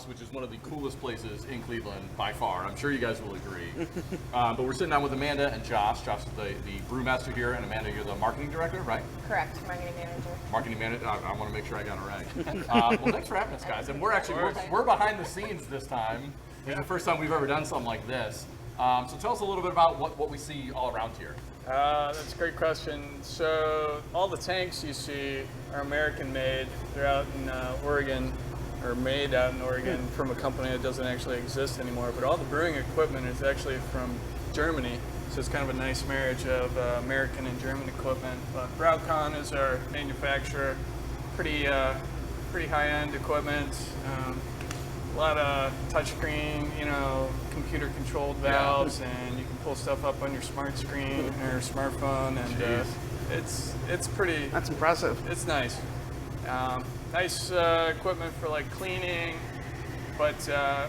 HOFBRAUHAUS, which is one of the coolest places in Cleveland by far. I'm sure you guys will agree. But we're sitting down with Amanda and Josh. Josh is the brewmaster here, and Amanda, you're the marketing director, right? Correct, marketing manager. Marketing manager. I want to make sure I got it right. Well, thanks for having us, guys. And we're behind the scenes this time. It's the first time we've ever done something like this. So tell us a little bit about what we see all around here. That's a great question. So all the tanks you see are American made. They're out in Oregon, or made out in Oregon from a company that doesn't actually exist anymore. But all the brewing equipment is actually from Germany. So it's kind of a nice marriage of American and German equipment. But BrauHaus is our manufacturer. Pretty high-end equipment. A lot of touchscreen, computer controlled valves, and you can pull stuff up on your smart screen or smartphone, and it's pretty. That's impressive. It's nice. Nice equipment for like cleaning, but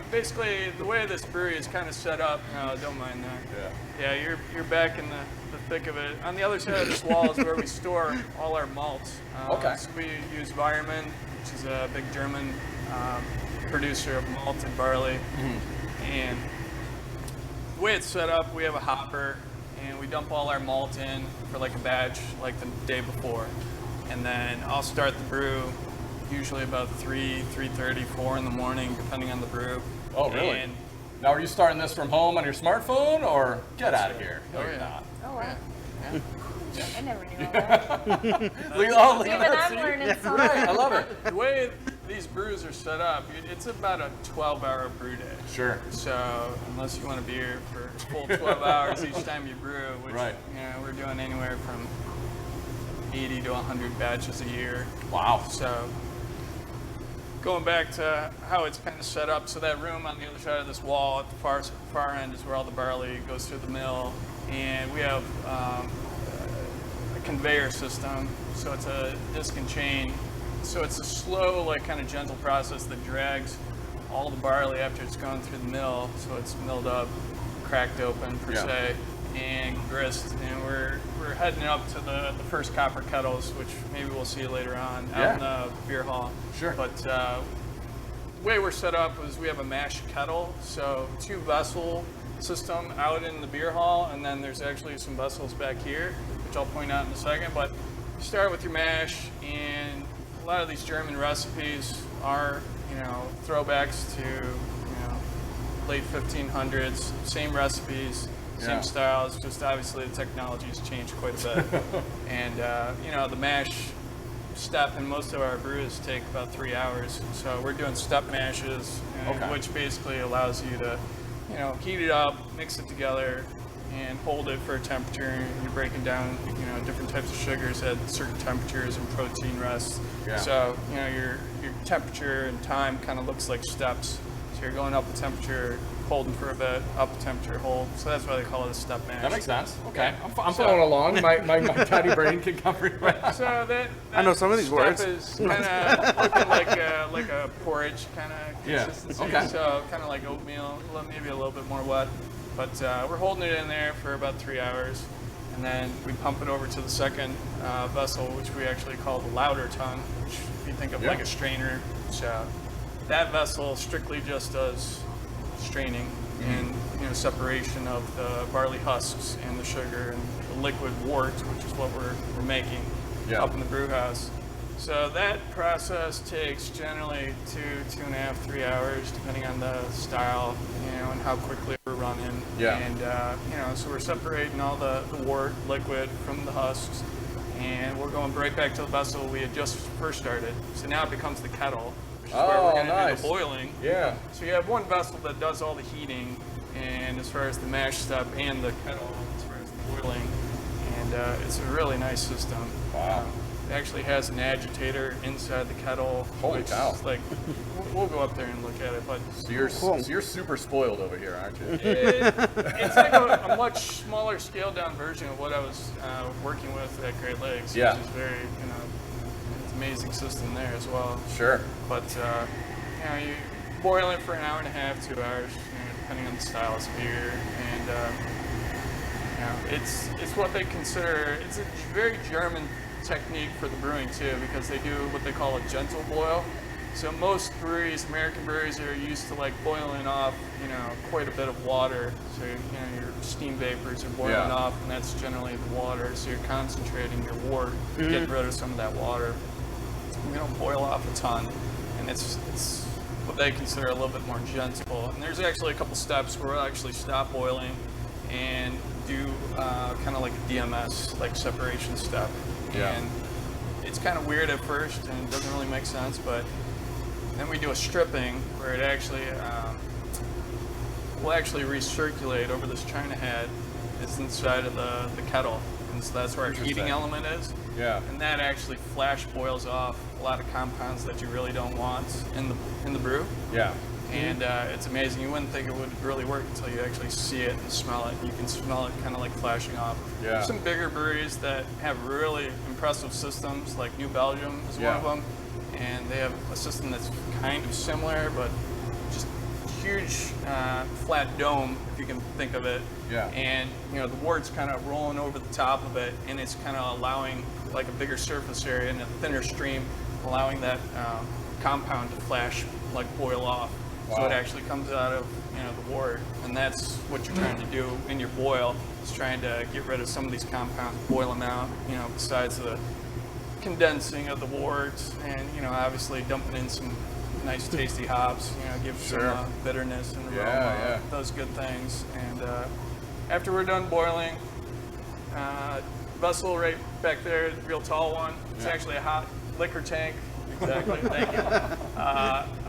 basically the way this brewery is kind of set up, no, don't mind that. Yeah, you're back in the thick of it. On the other side of this wall is where we store all our malts. So we use Weirmann, which is a big German producer of malt and barley. And the way it's set up, we have a hopper, and we dump all our malt in for like a batch, like the day before. And then I'll start the brew usually about 3:30, 4 in the morning, depending on the brew. Oh, really? And now, are you starting this from home on your smartphone, or get out of here? No, you're not. Oh, wow. Yeah. I never knew all that. Look at Even that. I'm learning something. Right, I love it. The way these brews are set up, it's about a 12-hour brew day. Sure. So unless you want to be here for a full 12 hours each time you brew, which we're doing anywhere from 80 to 100 batches a year. Wow. So going back to how it's kind of set up, so that room on the other side of this wall at the far end is where all the barley goes through the mill, and we have a conveyor system. So it's a disc and chain. So it's a slow, like kind of gentle process that drags all the barley after it's gone through the mill. So it's milled up, cracked open per se, and grist. And we're heading up to the first copper kettles, which maybe we'll see later on out in the beer hall. Sure. But the way we're set up is we have a mash kettle, so 2 vessel system out in the beer hall, and then there's actually some vessels back here, which I'll point out in a second. But you start with your mash, and a lot of these German recipes are, throwbacks to, late 1500s, same recipes, same styles, just obviously the technology has changed quite a bit. And, the mash step in most of our brews take about 3 hours. So we're doing step mashes, which basically allows you to, heat it up, mix it together, and hold it for a temperature. You're breaking down, different types of sugars at certain temperatures and protein rests. So, your temperature and time kind of looks like steps. So you're going up a temperature, holding for a bit, up a temperature, hold. So that's why they call it a step mash. That makes sense. Okay, I'm following along. My tiny brain can cover it. So that I know some of these words. is kind of looking like a porridge kind of consistency. Okay. So kind of like oatmeal, maybe a little bit more wet. But we're holding it in there for about 3 hours, and then we pump it over to the second vessel, which we actually call the louder tongue, which if you think of like a strainer. So that vessel strictly just does straining and separation of the barley husks and the sugar and the liquid wort, which is what we're making up in the brew house. So that process takes generally 2.5, 3 hours, depending on the style, and how quickly we're running. And so we're separating all the wort liquid from the husks, and we're going right back to the vessel we had just first started. So now it becomes the kettle, which is where we're going to do the boiling. So you have one vessel that does all the heating, and as far as the mash step, and the kettle as far as the boiling, and it's a really nice system. Wow. It actually has an agitator inside the kettle. Holy cow. Like, we'll go up there and look at it, but So you're super spoiled over here, aren't you? it's like a much smaller scaled down version of what I was working with at Great Lakes, which is very, it's an amazing system there as well. Sure. But, you boil it for an hour and a half, 2 hours, depending on the style of beer, and it's what they consider, it's a very German technique for the brewing too, because they do what they call a gentle boil. So most breweries, American breweries, are used to like boiling off, quite a bit of water. So your steam vapors are boiling off, and that's generally the water. So you're concentrating your wort, getting rid of some of that water. We don't boil off a ton, and it's what they consider a little bit more gentle. And there's actually a couple steps where we'll actually stop boiling and do kind of like a DMS, like separation step. Yeah. And it's kind of weird at first, and it doesn't really make sense, but then we do a stripping where it actually will actually recirculate over this China head. It's inside of the kettle, and so that's where our heating element is. Yeah. And that actually flash boils off a lot of compounds that you really don't want in the brew. Yeah. And it's amazing. You wouldn't think it would really work until you actually see it and smell it. You can smell it kind of like flashing off. Yeah. There's some bigger breweries that have really impressive systems, like New Belgium is one of them. And they have a system that's kind of similar, but just huge flat dome, if you can think of it. Yeah. And the wort's kind of rolling over the top of it, and it's kind of allowing like a bigger surface area and a thinner stream, allowing that compound to flash, like boil off. Wow. So it actually comes out of the wort, and that's what you're trying to do in your boil. Is trying to get rid of some of these compounds, boil them out. Besides the condensing of the wort, and obviously dumping in some nice tasty hops, give some bitterness and aroma, those good things. And after we're done boiling, vessel right back there, real tall one. It's actually a hot liquor tank. Exactly, thank you.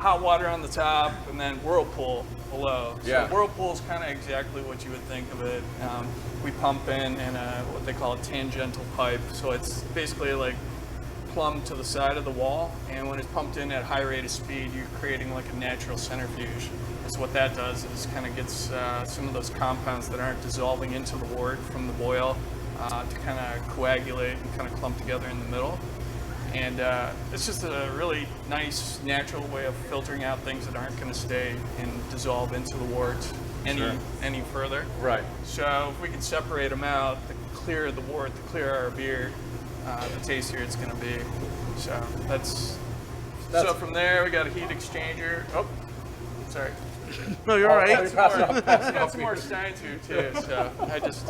Hot water on the top, and then whirlpool below. So whirlpool is kind of exactly what you would think of it. We pump in what they call a tangential pipe. So it's basically like plumb to the side of the wall, and when it's pumped in at high rate of speed, you're creating like a natural centrifuge. So what that does is kind of gets some of those compounds that aren't dissolving into the wort from the boil to kind of coagulate and kind of clump together in the middle. And it's just a really nice, natural way of filtering out things that aren't going to stay and dissolve into the wort any further. Right. So if we can separate them out, the clearer the wort, the clearer our beer, the tastier it's going to be. So so from there we got a heat exchanger. Oh, sorry. No, you're all right. Got some more steins here too. So I just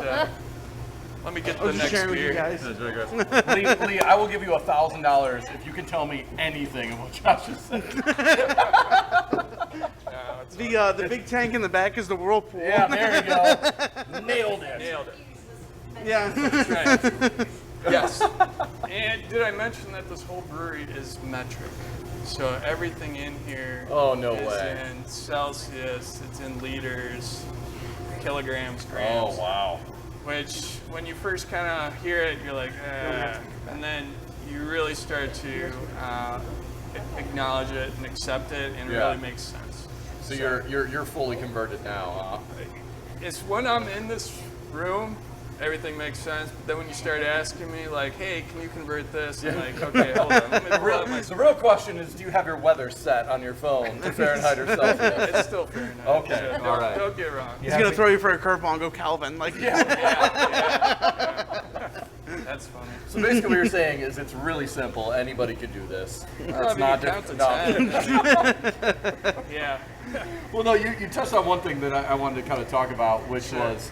let me get the next Sharing with beer. you guys. That's very good. Lee, I will give you $1,000 if you can tell me anything of what Josh just said. The big tank in the back is the whirlpool. Yeah, there you go. Nailed it. Nailed it. Yeah. That's right. Yes. And did I mention that this whole brewery is metric? So everything in here is in Celsius, it's in liters, kilograms, grams. Oh, wow. Which, when you first kind of hear it, you're like, and then you really start to acknowledge it and accept it, and it really makes sense. So you're fully converted now, huh? It's when I'm in this room, everything makes sense. But then when you start asking me, like, hey, can you convert this? I'm like, okay, hold on. Let me pull out my The real question is, do you have your weather set on your phone to Fahrenheit or Celsius? It's still Fahrenheit. Okay, So all right. Don't get wrong. He's gonna throw you for a curveball and go Calvin. Like, Yeah. That's funny. So basically what you're saying is it's really simple. Anybody can do this. It's Probably not count to difficult. 10. Yeah. Well, no, you touched on one thing that I wanted to kind of talk about, which was,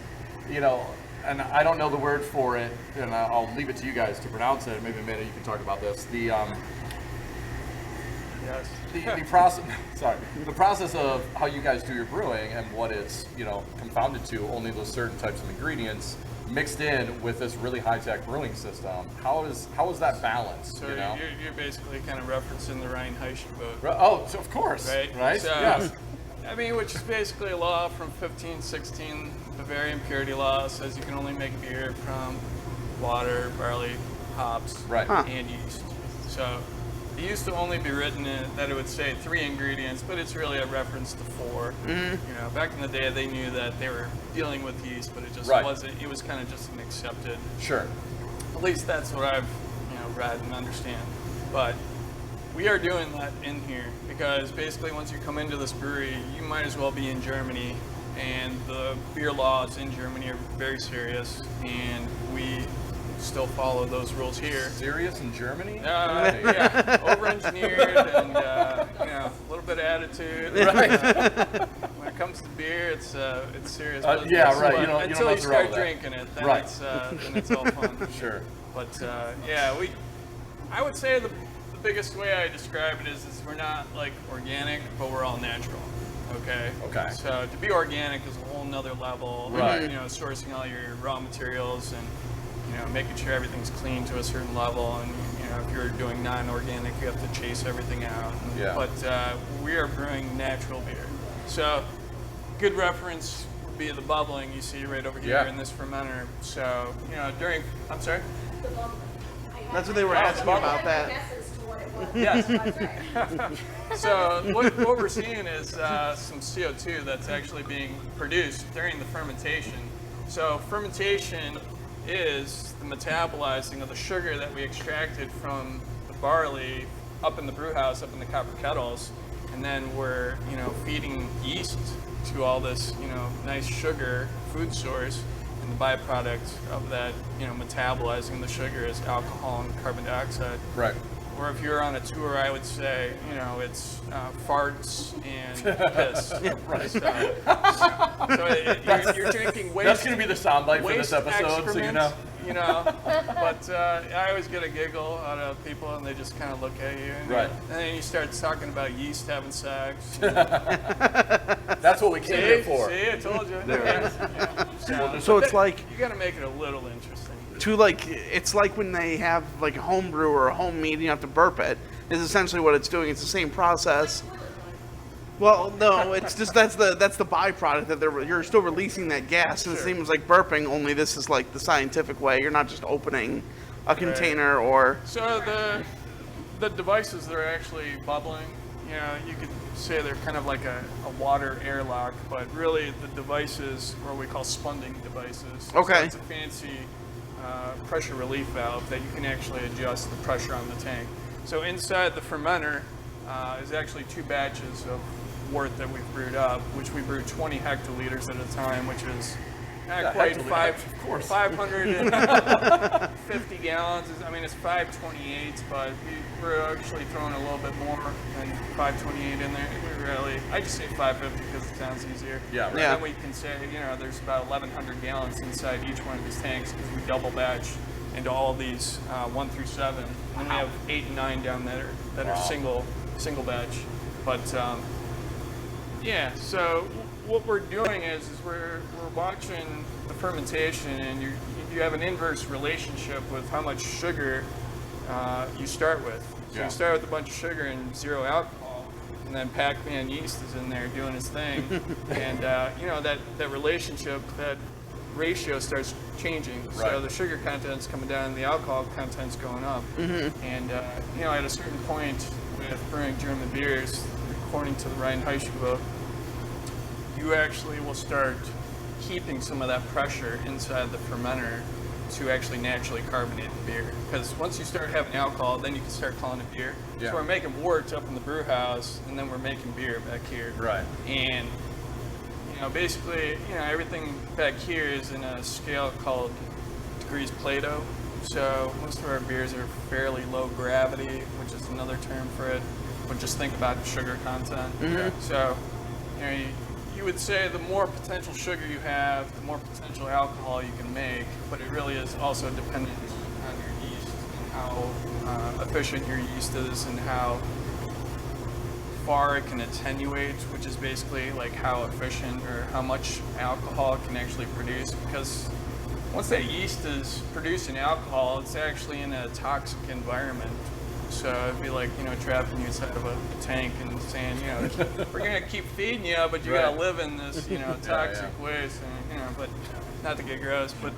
and I don't know the word for it, and I'll leave it to you guys to pronounce it. Maybe Amanda, you can talk about this. Yes. The process. Sorry, the process of how you guys do your brewing and what it's confounded to only those certain types of ingredients mixed in with this really high-tech brewing system. How is that balanced? So you're basically kind of referencing the Rhine-Heischen book. Oh, so of course, right? So, Yes. I mean, which is basically a law from 1516, Bavarian purity law says you can only make beer from water, barley, hops, and yeast. So it used to only be written that it would say 3 ingredients, but it's really a reference to 4. Back in the day, they knew that they were dealing with yeast, but it just wasn't. It was kind of just an accepted. Sure. At least that's what I've read and understand. But we are doing that in here because basically once you come into this brewery, you might as well be in Germany, and the beer laws in Germany are very serious, and we still follow those rules here. Serious in Germany? Yeah, over-engineered and a little bit of attitude. Right. When it comes to beer, it's serious. Yeah, right. But You don't until mess you around start with that. drinking it, then Right. it's all fun. Sure. But I would say the biggest way I describe it is we're not like organic, but we're all natural. Okay. Okay. So to be organic is a whole nother level. Right. You know, sourcing all your raw materials and making sure everything's clean to a certain level. And if you're doing non-organic, you have to chase everything out. Yeah. But we are brewing natural beer. So good reference would be the bubbling you see right over here in this fermenter. So I'm sorry. That's what they were asking about that. Yes. So what we're seeing is some CO2 that's actually being produced during the fermentation. So fermentation is the metabolizing of the sugar that we extracted from the barley up in the brew house, up in the copper kettles, and then we're feeding yeast to all this nice sugar food source, and the byproduct of that metabolizing the sugar is alcohol and carbon dioxide. Right. Or if you're on a tour, I would say, it's farts and piss. Right. So you're drinking waste. That's going to be the soundbite for this waste episode, so you know. But I always get a giggle out of people, and they just kind of look at you. And, Right. and then you start talking about yeast having sex. That's what we came here for. See, I told you. So it's like you got to make it a little interesting. it's like when they have like a home brew or a home mead, you have to burp it. Is essentially what it's doing. It's the same process. Well, no, it's just that's the byproduct that you're still releasing that gas, and it seems like burping. Only this is like the scientific way. You're not just opening a container or. So the devices that are actually bubbling, you could say they're kind of like a water airlock, but really the devices are what we call spunding devices. Okay. So it's a fancy pressure relief valve that you can actually adjust the pressure on the tank. So inside the fermenter is actually 2 batches of wort that we've brewed up, which we brew 20 hectoliters at a time, which is not quite 550 gallons. I mean, it's 528, but we're actually throwing a little bit more than 528 in there. I just say 550 because it sounds easier. Yeah, right. And then we can say, there's about 1,100 gallons inside each one of these tanks because we double batch into all of these 1 through 7. And then we have 8 and 9 down there that are single batch. But so what we're doing is we're watching the fermentation, and you have an inverse relationship with how much sugar you start with. So you start with a bunch of sugar and 0 alcohol, and then Pac-Man yeast is in there doing his thing, and that relationship, that ratio starts changing. Right. So the sugar content's coming down, and the alcohol content's going up. And at a certain point with brewing German beers, according to the Reinheitsgebot, you actually will start keeping some of that pressure inside the fermenter to actually naturally carbonate the beer. Because once you start having alcohol, then you can start calling it beer. Yeah. So we're making wort up in the brew house, and then we're making beer back here. Right. And basically, everything back here is in a scale called degrees Plato. So most of our beers are fairly low gravity, which is another term for it. But just think about sugar content. So, you would say the more potential sugar you have, the more potential alcohol you can make, but it really is also dependent on your yeast and how efficient your yeast is and how far it can attenuate, which is basically like how efficient or how much alcohol it can actually produce. Because once that yeast is producing alcohol, it's actually in a toxic environment. So it'd be like, trapping you inside of a tank and saying, we're going to keep feeding you, but you got to live in this, toxic waste. And, but not to get gross, but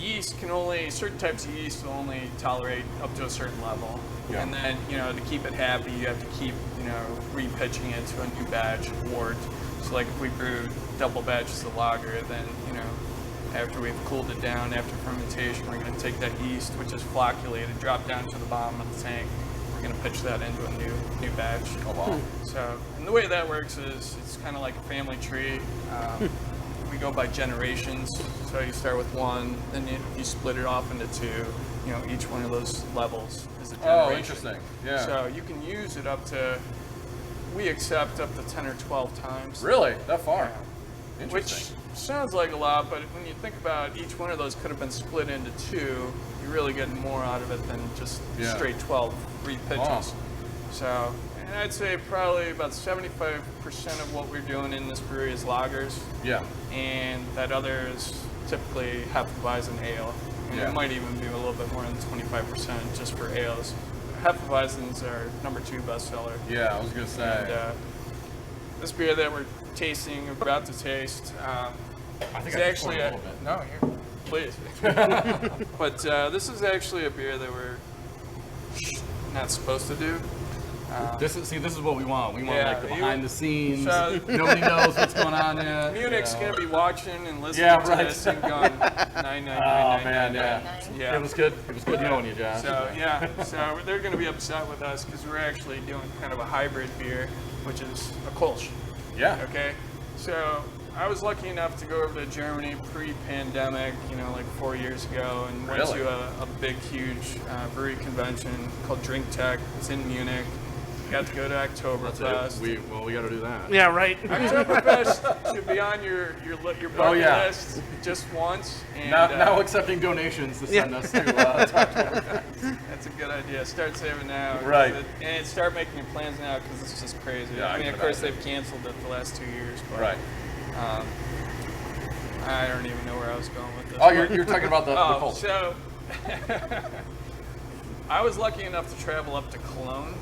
yeast certain types of yeast will only tolerate up to a certain level. Yeah. And then, to keep it happy, you have to keep, repitching it to a new batch of wort. So like if we brew double batches of lager, then, after we've cooled it down, after fermentation, we're going to take that yeast, which is flocculated, drop down to the bottom of the tank. We're going to pitch that into a new batch. Oh, wow. So, and the way that works is it's kind of like a family tree. we go by generations. So you start with one, then you split it off into two. You know, each one of those levels is a generation. Oh, interesting. Yeah. So you can use it up to, we accept up to 10 or 12 times. Really? That far? Yeah. Interesting. Which sounds like a lot, but when you think about each one of those could have been split into two, you're really getting more out of it than just straight 12 repitches. Wow. So, and I'd say probably about 75% of what we're doing in this brewery is lagers. Yeah. And that other is typically Hefeweizen ale. And Yeah. it might even be a little bit more than 25% just for ales. Hefeweizens are #2 bestseller. Yeah, I was gonna say. And this beer that we're tasting, about to taste, I think it's I actually a little bit. no, here, please. But this is actually a beer that we're not supposed to do. This is what we want. We want Yeah, like the behind the scenes. So- Nobody knows what's going on yet. Munich's gonna be watching and listening Yeah, to right. this and going 999. Oh man, yeah. Yeah. It was good. It was good knowing you, Josh. So yeah, so they're going to be upset with us because we're actually doing kind of a hybrid beer, which is a Kolsch. Yeah. Okay, so I was lucky enough to go over to Germany pre-pandemic, you know, like 4 years ago, and went Really? to a big, huge brewery convention called Drink Tech. It's in Munich. Got to go to Oktoberfest. We got to do that. Yeah, right. Oktoberfest should be on your bucket yeah. list just once. And, Now accepting donations to send us to October. That's a good idea. Start saving now. Right. And start making your plans now because it's just crazy. Yeah, I I mean, can of course, imagine. they've canceled it the last 2 years. But, Right. I don't even know where I was going with this. Oh, you're talking about the Oh, culture. so I was lucky enough to travel up to Cologne,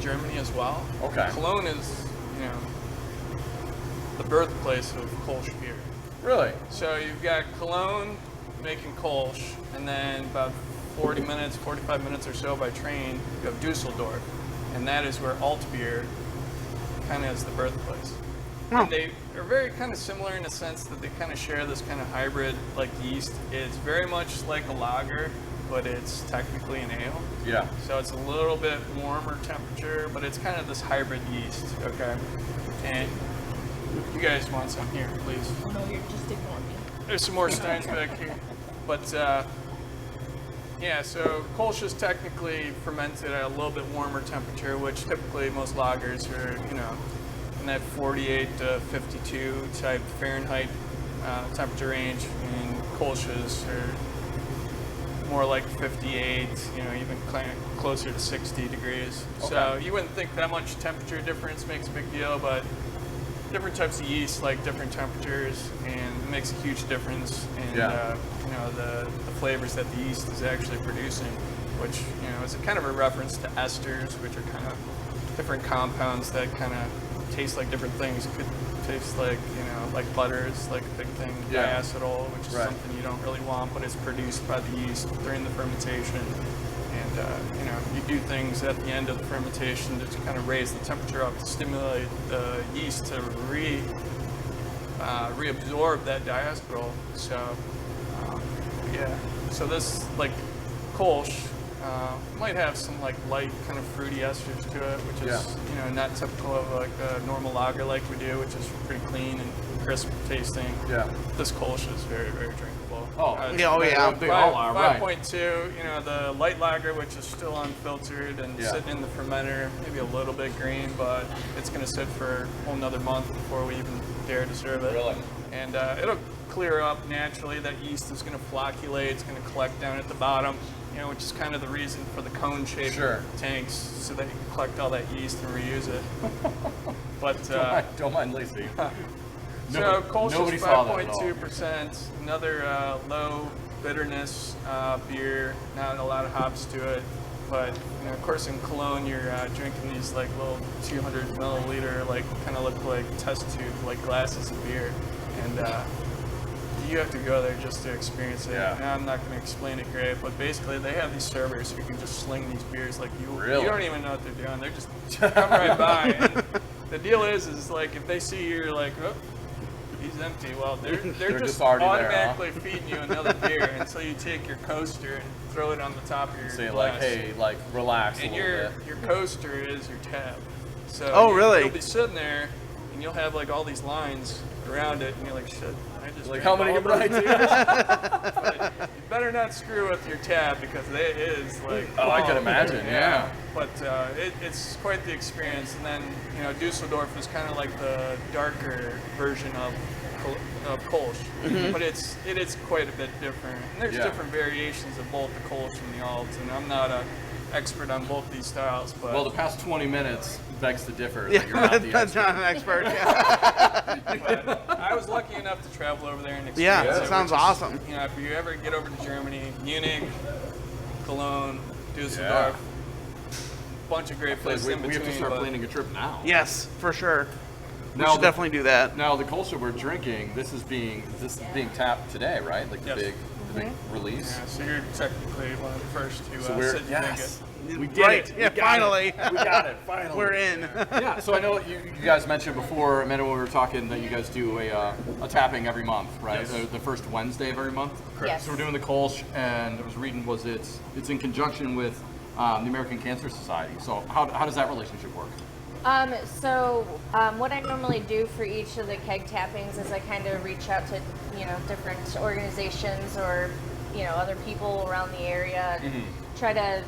Germany as well. Okay. Cologne is, you know, the birthplace of Kolsch beer. Really? So you've got Cologne making Kolsch, and then about 45 minutes or so by train, you have Dusseldorf, and that is where alt beer kind of is the birthplace. Huh. And they are very kind of similar in the sense that they kind of share this kind of hybrid like yeast. It's very much like a lager, but it's technically an ale. Yeah. So it's a little bit warmer temperature, but it's kind of this hybrid yeast, okay? And you guys want some here, please. Oh no, you're just ignoring me. There's some more steins back here. But yeah, so Kolsch is technically fermented at a little bit warmer temperature, which typically most lagers are, you know, in that 48 to 52 type Fahrenheit temperature range, and Kolsch's are more like 58, you know, even kind of closer to 60 degrees. So Okay. you wouldn't think that much temperature difference makes a big deal, but different types of yeast like different temperatures, and it makes a huge difference in Yeah. you know, the flavors that the yeast is actually producing, which, you know, is a kind of a reference to esters, which are kind of different compounds that kind of taste like different things. Could taste like, you know, like butter is like a big thing, Yeah. diacetyl, which is Right. something you don't really want, but it's produced by the yeast during the fermentation. And, you know, you do things at the end of the fermentation to kind of raise the temperature up to stimulate the yeast to reabsorb that diacetyl. So, yeah. So this, like, Kolsch might have some, like, light kind of fruity esters to it, which is, you know, not typical of, like, a normal lager like we do, which is pretty clean and crisp tasting. Yeah. This Kolsch is very, very drinkable. Oh, It's yeah, oh, yeah. They all are, right. 5.2, you know, the light lager, which is still unfiltered and Yeah. sitting in the fermenter, maybe a little bit green, but it's going to sit for a whole nother month before we even dare to serve it. Really? And it'll clear up naturally. That yeast is going to flocculate, it's going to collect down at the bottom, you know, which is kind of the reason for the cone-shaped Sure. tanks, so that you can collect all that yeast and reuse it. But Don't mind Lacey. so Kolsch nobody is saw that at all. 5.2%, another low bitterness beer, not a lot of hops to it. But, you know, of course, in Cologne, you're drinking these like little 200 milliliter, like kind of look like test tube, like glasses of beer, and you have to go there just to experience it. Yeah. Now, I'm not going to explain it great, but basically they have these servers who can just sling these beers like you. Really? You don't even know what they're doing. They're just come right by. And the deal is like if they see you're like, oh, he's empty. Well, they're just already there, automatically feeding you another beer until you take your coaster and throw it on the top of your Say glass. like, hey, like relax a And little bit. your coaster is your tab. So Oh, really? You'll be sitting there, and you'll have like all these lines around it, and you're like, shit. I just Like, drank how many all can I those. do? But you better not screw with your tab because it is like. Oh, I can bomb. imagine, yeah. But it's quite the experience. And then Dusseldorf is kind of like the darker version of Kolsch, but it is quite a bit different. And there's different variations of both the Kolsch and the Alt. And I'm not an expert on both these styles, but Well, the past 20 minutes begs to differ. Yeah, That you're not the that's expert. not an expert. Yeah, but I was lucky enough to travel over there and experience yeah, it. that sounds which is, awesome. If you ever get over to Germany, Munich, Cologne, Dusseldorf, bunch of great places in We between. have to start but planning a trip now. Yes, for sure. We Now should definitely do that. Now the Kolsch we're drinking, this is being tapped today, right? Like the Yes. big release. Yeah, so you're technically one of the first to So we're sit and drink it. we did Right, it. yeah, We got finally. it. We got it. Finally, We're in. Yeah. So I know you guys mentioned before, Amanda, when we were talking, that you guys do a tapping every month, right? Yes. The first Wednesday of every month. Yes. So we're doing the Kolsch, and I was reading it's in conjunction with the American Cancer Society. So how does that relationship work? What I normally do for each of the keg tappings is I kind of reach out to, different organizations or, other people around the area and try to,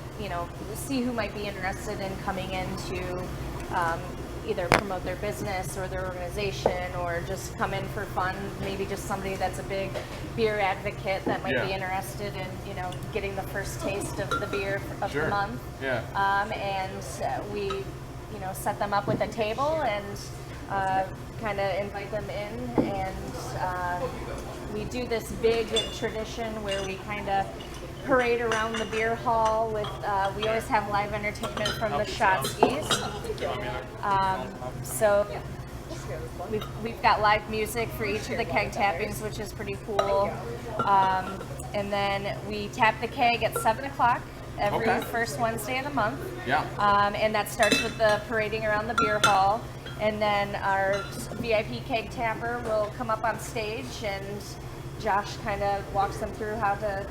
see who might be interested in coming in to either promote their business or their organization or just come in for fun. Maybe just somebody that's a big beer advocate that might be interested in, getting the first taste of the beer of the month. Yeah. And we set them up with a table and kind of invite them in, and we do this big tradition where we kind of parade around the beer hall with, we always have live entertainment from the shot skis. So we've got live music for each of the keg tappings, which is pretty cool. And then we tap the keg at 7 o'clock every first Wednesday of the month. Yeah. And that starts with the parading around the beer hall. And then our VIP keg tapper will come up on stage, and Josh kind of walks them through how to,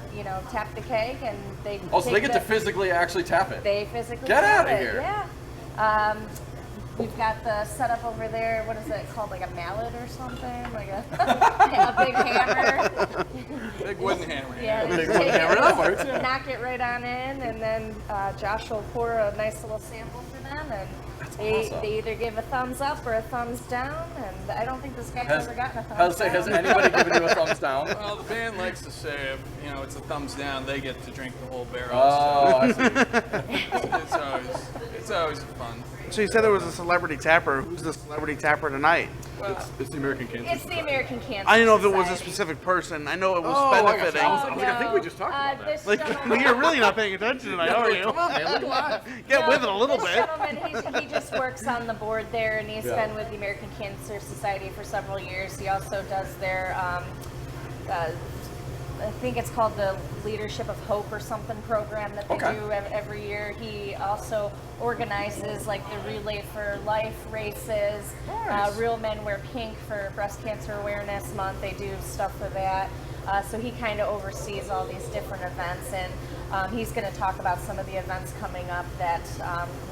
tap the keg, and they Oh, so they take get to physically actually tap it. They physically Get tap outta it, here. Yeah. We've got the setup over there. What is it called? Like a mallet or something? Like a, a big hammer. Big wooden hammer. Yeah, Big just wooden take hammer, it, that works, yeah. knock it right on in, and then Josh will pour a nice little sample for them, and awesome. they either give a thumbs up or a thumbs down, and I don't think this guy's ever gotten a thumbs down. Has anybody given you a thumbs down? Well, the band likes to say if it's a thumbs down, they get to drink the whole barrel. Oh, I see. So it's always fun. So you said there was a celebrity tapper. Who's the celebrity tapper tonight? It's the American Cancer. It's the American Cancer I didn't know if it was a Society. specific person. I know it was Oh, I got benefiting. you. I think we just talked about that. This Like, gentleman- you're really not paying attention tonight, are you? Come on, man, look alive. Get with it a little this bit. Gentleman, he just works on the board there, and he's Yeah. been with the American Cancer Society for several years. He also does their, I think it's called the Leadership of Hope or something program that they do every year. He also organizes like the Relay for Life races. Nice. Real Men Wear Pink for Breast Cancer Awareness Month. They do stuff for that. So he kind of oversees all these different events, and he's going to talk about some of the events coming up that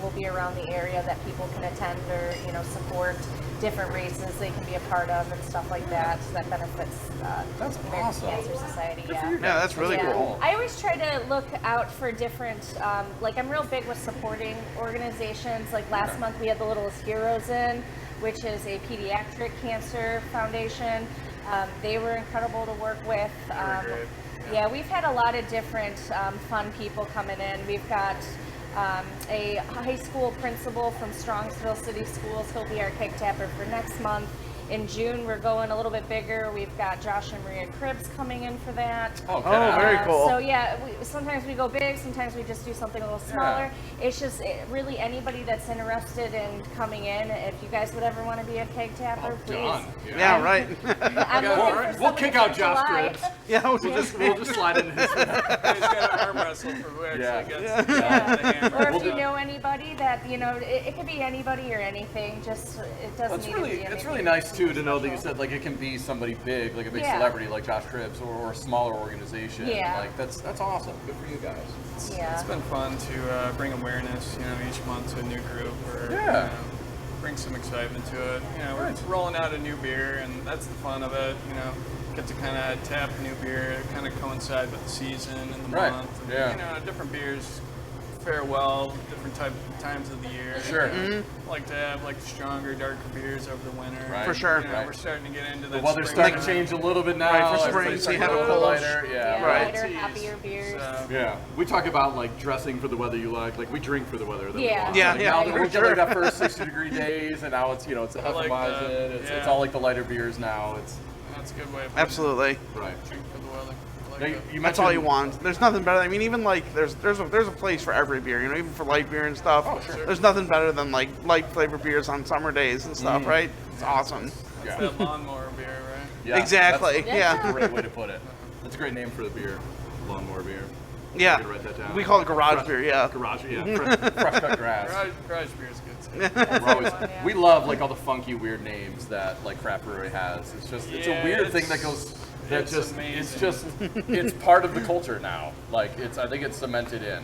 will be around the area that people can attend or support, different races they can be a part of and stuff like that. That benefits That's the American awesome. Cancer Society. Yeah, that's really cool. I always try to look out for different, like I'm real big with supporting organizations. Like last month we had the Littlest Heroes in, which is a pediatric cancer foundation. They were incredible to work with. Yeah, we've had a lot of different fun people coming in. We've got a high school principal from Strongsville City Schools. He'll be our keg tapper for next month. In June, we're going a little bit bigger. We've got Josh and Maria Cribbs coming in for that. Oh, very cool. So yeah, sometimes we go big, sometimes we just do something a little smaller. It's just really anybody that's interested in coming in. If you guys would ever want to be a keg tapper, please. Done. Yeah, right. I'm looking for We'll somebody kick out for Josh July. Cribbs. Yeah, We'll just slide in his. He's got to arm wrestle for who actually Yeah. gets the hammer. Or if you know anybody that it could be anybody or anything. Just it doesn't need to be anything. It's really nice too to know that you said like it can be somebody big, like a big celebrity like Josh Cribbs, or a smaller organization. Yeah. Like that's awesome. Good for you guys. Yeah. It's been fun to bring awareness, each month to a new group. Or, Yeah. bring some excitement to it. You know, we're rolling out a new beer, and that's the fun of it. You know, get to kind of tap a new beer, kind of coincide with the season and the month. And, Yeah. You know, different beers fare well different times of the year. Sure. Like to have like stronger, darker beers over the winter. Right. For sure. You know, we're starting to get into The that. we're spring starting to time. change a little bit now. Right, for spring, Everybody's so you starting have to go a little those. lighter. Yeah, Right. lighter, Teas. happier beers. So, Yeah, we talk about like dressing for the weather you like. Like we drink for the weather that we Yeah. want. Yeah, like, yeah, Now for that we're sure. getting that first 60-degree days, and now it's it's a I like Hefeweizen. that. It's Yeah. all like the lighter beers now. It's that's a good way of putting Absolutely. right. it. Drink for the weather. I like Now, that. you That's all you mentioned- want. There's nothing better. I mean, even like there's a place for every beer. You know, even for light beer and stuff. Oh, sure. There's nothing better than like light flavored beers on summer days and stuff, right? It's awesome. That's Yeah. that lawnmower beer, right? Yeah, Exactly. That's Yeah. a great way to put it. That's a great name for the beer. Lawnmower beer. Yeah. I'm gonna write that down. We call it garage Fresh- beer. Yeah. Garage, yeah. Fresh cut grass. Garage beer is good. We're always, one, yeah. we love like all the funky weird names that like craft brewery has. It's just it's Yeah, a weird it's- thing that goes that it's just amazing. it's just it's part of the culture now. Like I think it's cemented in.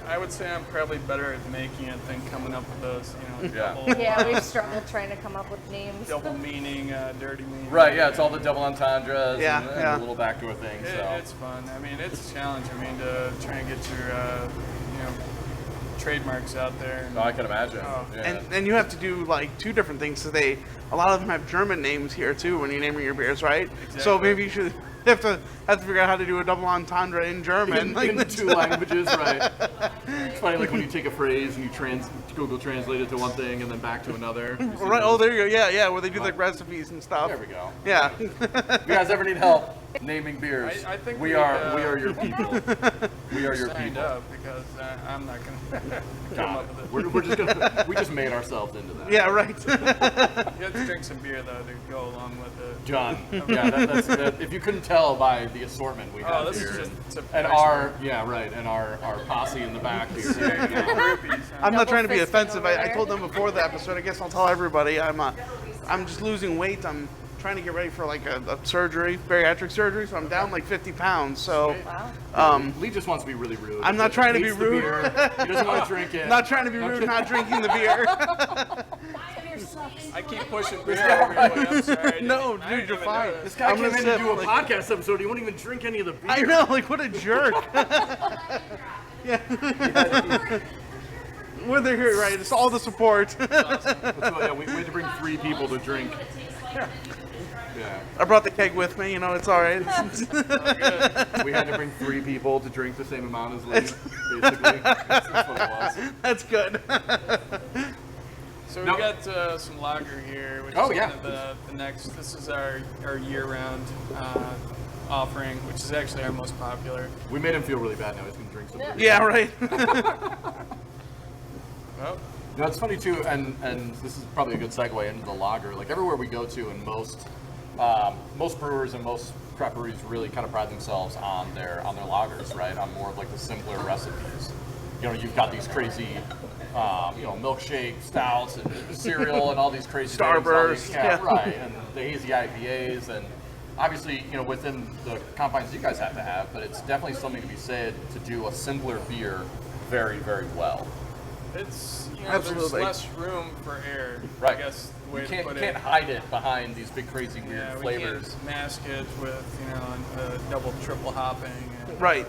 I would say I'm probably better at making it than coming up with those, Yeah. double, Yeah, we've struggled trying to come up with names. double meaning, dirty meaning. Right, yeah, it's all the double entendres Yeah, and yeah. the little backdoor things. So It's fun. I mean, it's a challenge. I mean, to try and get your, trademarks out there. no, I can imagine. Oh. Yeah. And you have to do like two different things. So a lot of them have German names here too when you're naming your beers, right? So Exactly. maybe you should have to figure out how to do a double entendre in German. Like, in two languages, right? It's funny, like when you take a phrase and you Google translate it to one thing and then back to another. You see right. Oh, those? there you go. Yeah, yeah. Where they do like recipes and stuff. There we go. Yeah. If you guys ever need help naming beers, I think we we, are your people. We are your Signed people. up because I'm not going to come Got up it. with it. We're just gonna we just made ourselves into that. Yeah. Right. You have to drink some beer, though, to go along with it. John. Yeah, that's if you couldn't tell by the assortment we have this here, is just and nice our and our posse in the back here. Yeah, groupies, huh? I'm not trying to be fisting offensive. over I there. told them before the episode. I guess I'll tell everybody. I'm just losing weight. I'm trying to get ready for like a surgery, bariatric surgery. So I'm down like 50 pounds. So Wow. Lee just wants to be really rude. I'm not trying to be Hates the rude. beer. He doesn't want to drink it. not trying to be rude, not drinking the beer. I keep pushing beer everywhere. I'm sorry. No, I dude, didn't you're even fine. know This this. guy I'm came gonna in to sip, do a like- podcast episode. He won't even drink any of the beer. I know, like what a jerk. Yeah. Well, they're here, right? It's all the support. So, yeah, we had to bring 3 people to drink. Yeah. I brought the keg with me. You know, it's all right. We had to bring 3 people to drink the same amount as Lee, basically. That's what it was. That's good. So No. we got some lager here, which Oh, is yeah. kind of the next. This is our year-round offering, which is actually our most popular. We made him feel really bad now. He's going to drink some beer. Yeah, right. Oh, You know, it's funny too, and this is probably a good segue into the lager. Like everywhere we go to, and most brewers and most craft breweries really kind of pride themselves on their lagers, right? On more of like the simpler recipes. You know, you've got these crazy, milkshake stouts and cereal and all these crazy things, all these- Starburst, yeah. right? And the hazy IPAs, and obviously, within the confines you guys have to have, but it's definitely something to be said to do a simpler beer very, very well. it's Absolutely. there's less room for error. Right. I guess the way You to can't, put you can't it. hide it behind these big, crazy, weird Yeah, we flavors. can't mask it with double, triple hopping. And, Right.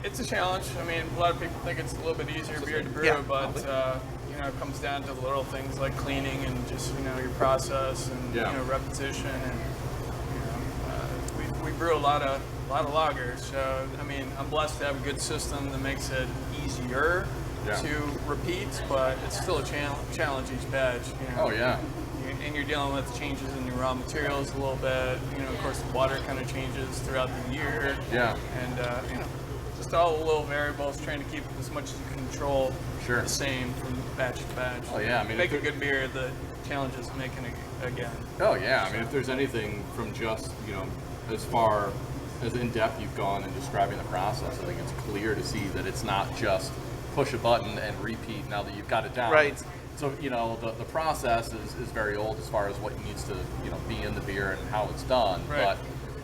It's a challenge. I mean, a lot of people think it's a little bit easier beer to brew, Yeah. but it comes down to the little things like cleaning and just your process and Yeah. repetition. And we brew a lot of lagers. So I mean, I'm blessed to have a good system that makes it easier Yeah. to repeat, but it's still a challenge each batch. Oh yeah. And you're dealing with changes in your raw materials a little bit. Of course, the water kind of changes throughout the year. Yeah. And just all the little variables, trying to keep as much as you can control Sure. the same from batch to batch. Oh, yeah, I mean, make if a good beer. The challenge is making it again. Oh yeah. I mean, if there's anything from just as far as in depth you've gone in describing the process, I think it's clear to see that it's not just push a button and repeat now that you've got it down. Right. So the process is very old as far as what needs to be in the beer and how it's done. Right. But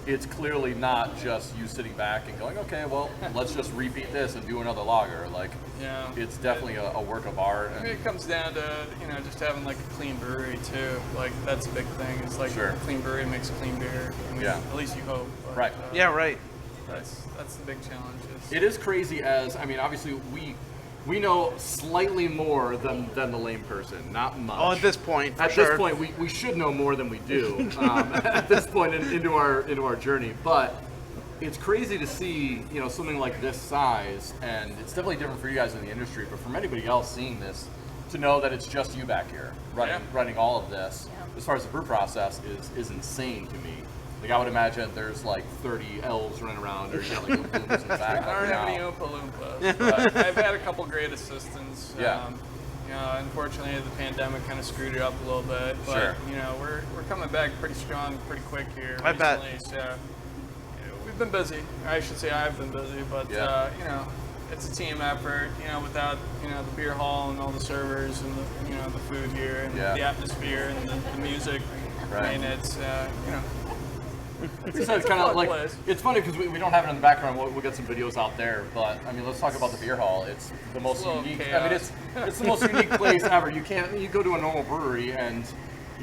it's clearly not just you sitting back and going, okay, well, let's just repeat this and do another lager. Like, Yeah. it's definitely a work of art. I mean, it comes down to, just having like a clean brewery too. Like, that's a big thing. It's like Sure. a clean brewery makes clean beer. I mean, Yeah. At least you hope. But, Right. Yeah, right. That's the big challenge. It is crazy I mean, obviously we know slightly more than the lame person, not much. Oh, at this point, for At sure. this point, we should know more than we do at this point into our journey. But it's crazy to see, something like this size, and it's definitely different for you guys in the industry. But from anybody else seeing this, to know that it's just you back here running all of this, as far as the brew process is insane to me. Like, I would imagine there's like 30 elves running around or yelling Oompa Loompas in the back. I don't have any Oompa Loompas, but I've had a couple great assistants. Yeah. Unfortunately, the pandemic kind of screwed it up a little bit, but Sure. we're coming back pretty strong, pretty quick here. I bet. recently, So we've been busy. I should say I've been busy, but Yeah. it's a team effort. Without the beer hall and all the servers and the food here and Yeah. the atmosphere and the music. Right. I mean, it's It's kind of fun like, place. it's funny because we don't have it in the background. We'll get some videos out there, but I mean, let's talk about the beer hall. It's the most a little unique. chaos. I mean, it's the most unique place ever. You go to a normal brewery and,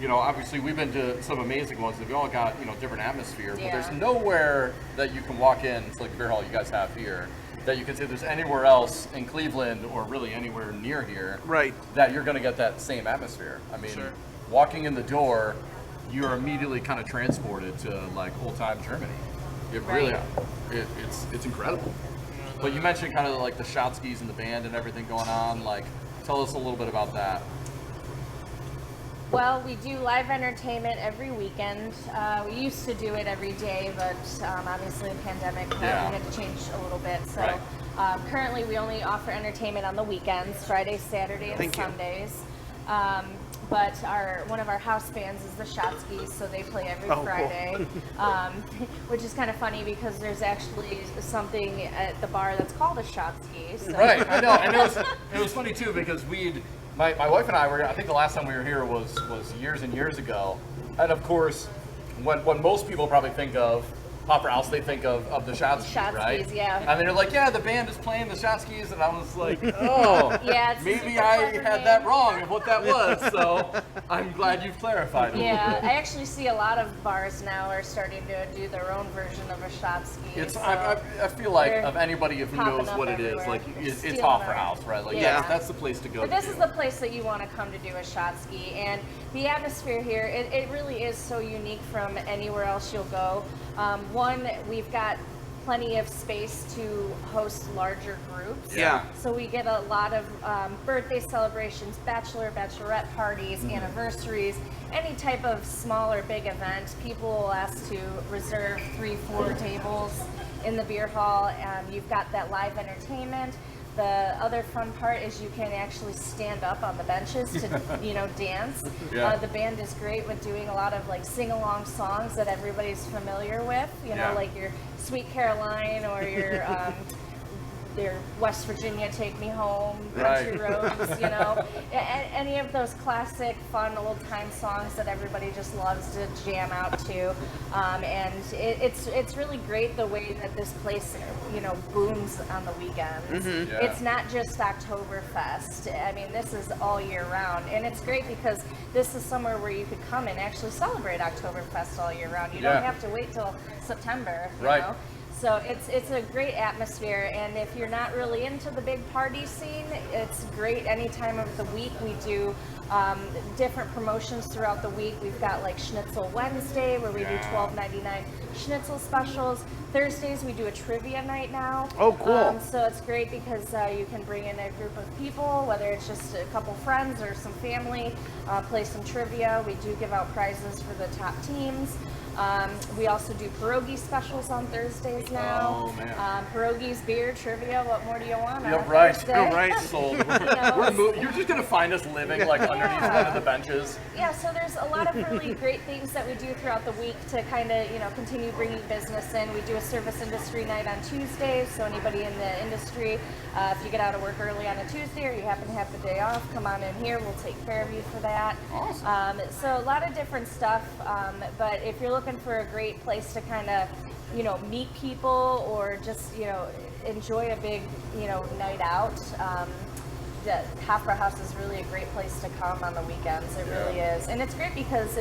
obviously we've been to some amazing ones. They've all got different atmosphere, but there's Yeah. nowhere that you can walk in. It's like the beer hall you guys have here, that you can say there's anywhere else in Cleveland or really anywhere near here, Right. that you're going to get that same atmosphere. I mean, Sure. walking in the door, you're immediately kind of transported to like old time Germany. It really, Right. it's incredible. But you mentioned kind of like the shot skis and the band and everything going on. Like, tell us a little bit about that. Well, we do live entertainment every weekend. We used to do it every day, but obviously the pandemic we had to change a little bit. So Right. currently we only offer entertainment on the weekends, Friday, Saturday, and Thank you. Sundays. But one of our house bands is the Shotskis, so they play every Oh, cool. Friday, which is kind of funny because there's actually something at the bar that's called a Shotski. So. Right, I know. And it was funny too because my wife and I were, I think the last time we were here was years and years ago. And of course, when most people probably think of HOFBRAUHAUS, they think of the Shotskis, right? Shotskis, yeah. And they're like, yeah, the band is playing the Shotskis, and I was like, oh, Yeah, it's maybe super I clever had name. that wrong of what that was. So I'm glad you've clarified it. Yeah, I actually see a lot of bars now are starting to do their own version of a Shotski. It's so I feel like they're of anybody who popping knows up what it is, everywhere. like it's Stealing HOFBRAUHAUS, right? Like Yeah. that's the place to go. But this to. is the place that you want to come to do a Shotski, and the atmosphere here, it really is so unique from anywhere else you'll go. One, we've got plenty of space to host larger groups. Yeah. So we get a lot of birthday celebrations, bachelorette parties, Mm-hmm. anniversaries, any type of small or big event. People will ask to reserve 3-4 tables in the beer hall. You've got that live entertainment. The other fun part is you can actually stand up on the benches to, dance. Yeah. The band is great with doing a lot of like sing-along songs that everybody's familiar with. Yeah. Like your Sweet Caroline or your West Virginia Take Me Home, Country Right. Roads, any of those classic, fun, old-time songs that everybody just loves to jam out to. And it's really great the way that this place, booms on the weekends. Yeah. It's not just Oktoberfest. I mean, this is all year round. And it's great because this is somewhere where you could come and actually celebrate Oktoberfest all year round. You Yeah. don't have to wait till September, Right. So it's a great atmosphere, and if you're not really into the big party scene, it's great any time of the week. We do different promotions throughout the week. We've got like Schnitzel Wednesday where we do $12.99 Schnitzel specials. Thursdays we do a trivia night now. Oh, cool. So it's great because you can bring in a group of people, whether it's just a couple friends or some family, play some trivia. We do give out prizes for the top teams. We also do pierogi specials on Thursdays now. Oh, man. Pierogies, beer, trivia. What more do you want? on Yeah, a right. Thursday? Oh, right. Sold. know, You're just gonna find us living like underneath one of the benches. Yeah, so there's a lot of really great things that we do throughout the week to kind of, continue bringing business in. We do a service industry night on Tuesdays, so anybody in the industry, if you get out of work early on a Tuesday or you happen to have the day off, come on in here. We'll take care of you for that. Awesome. So a lot of different stuff, but if you're looking looking for a great place to kind of, meet people or just, enjoy a big, night out, the HOFBRAUHAUS is really a great place to come on the weekends. It really is. And it's great because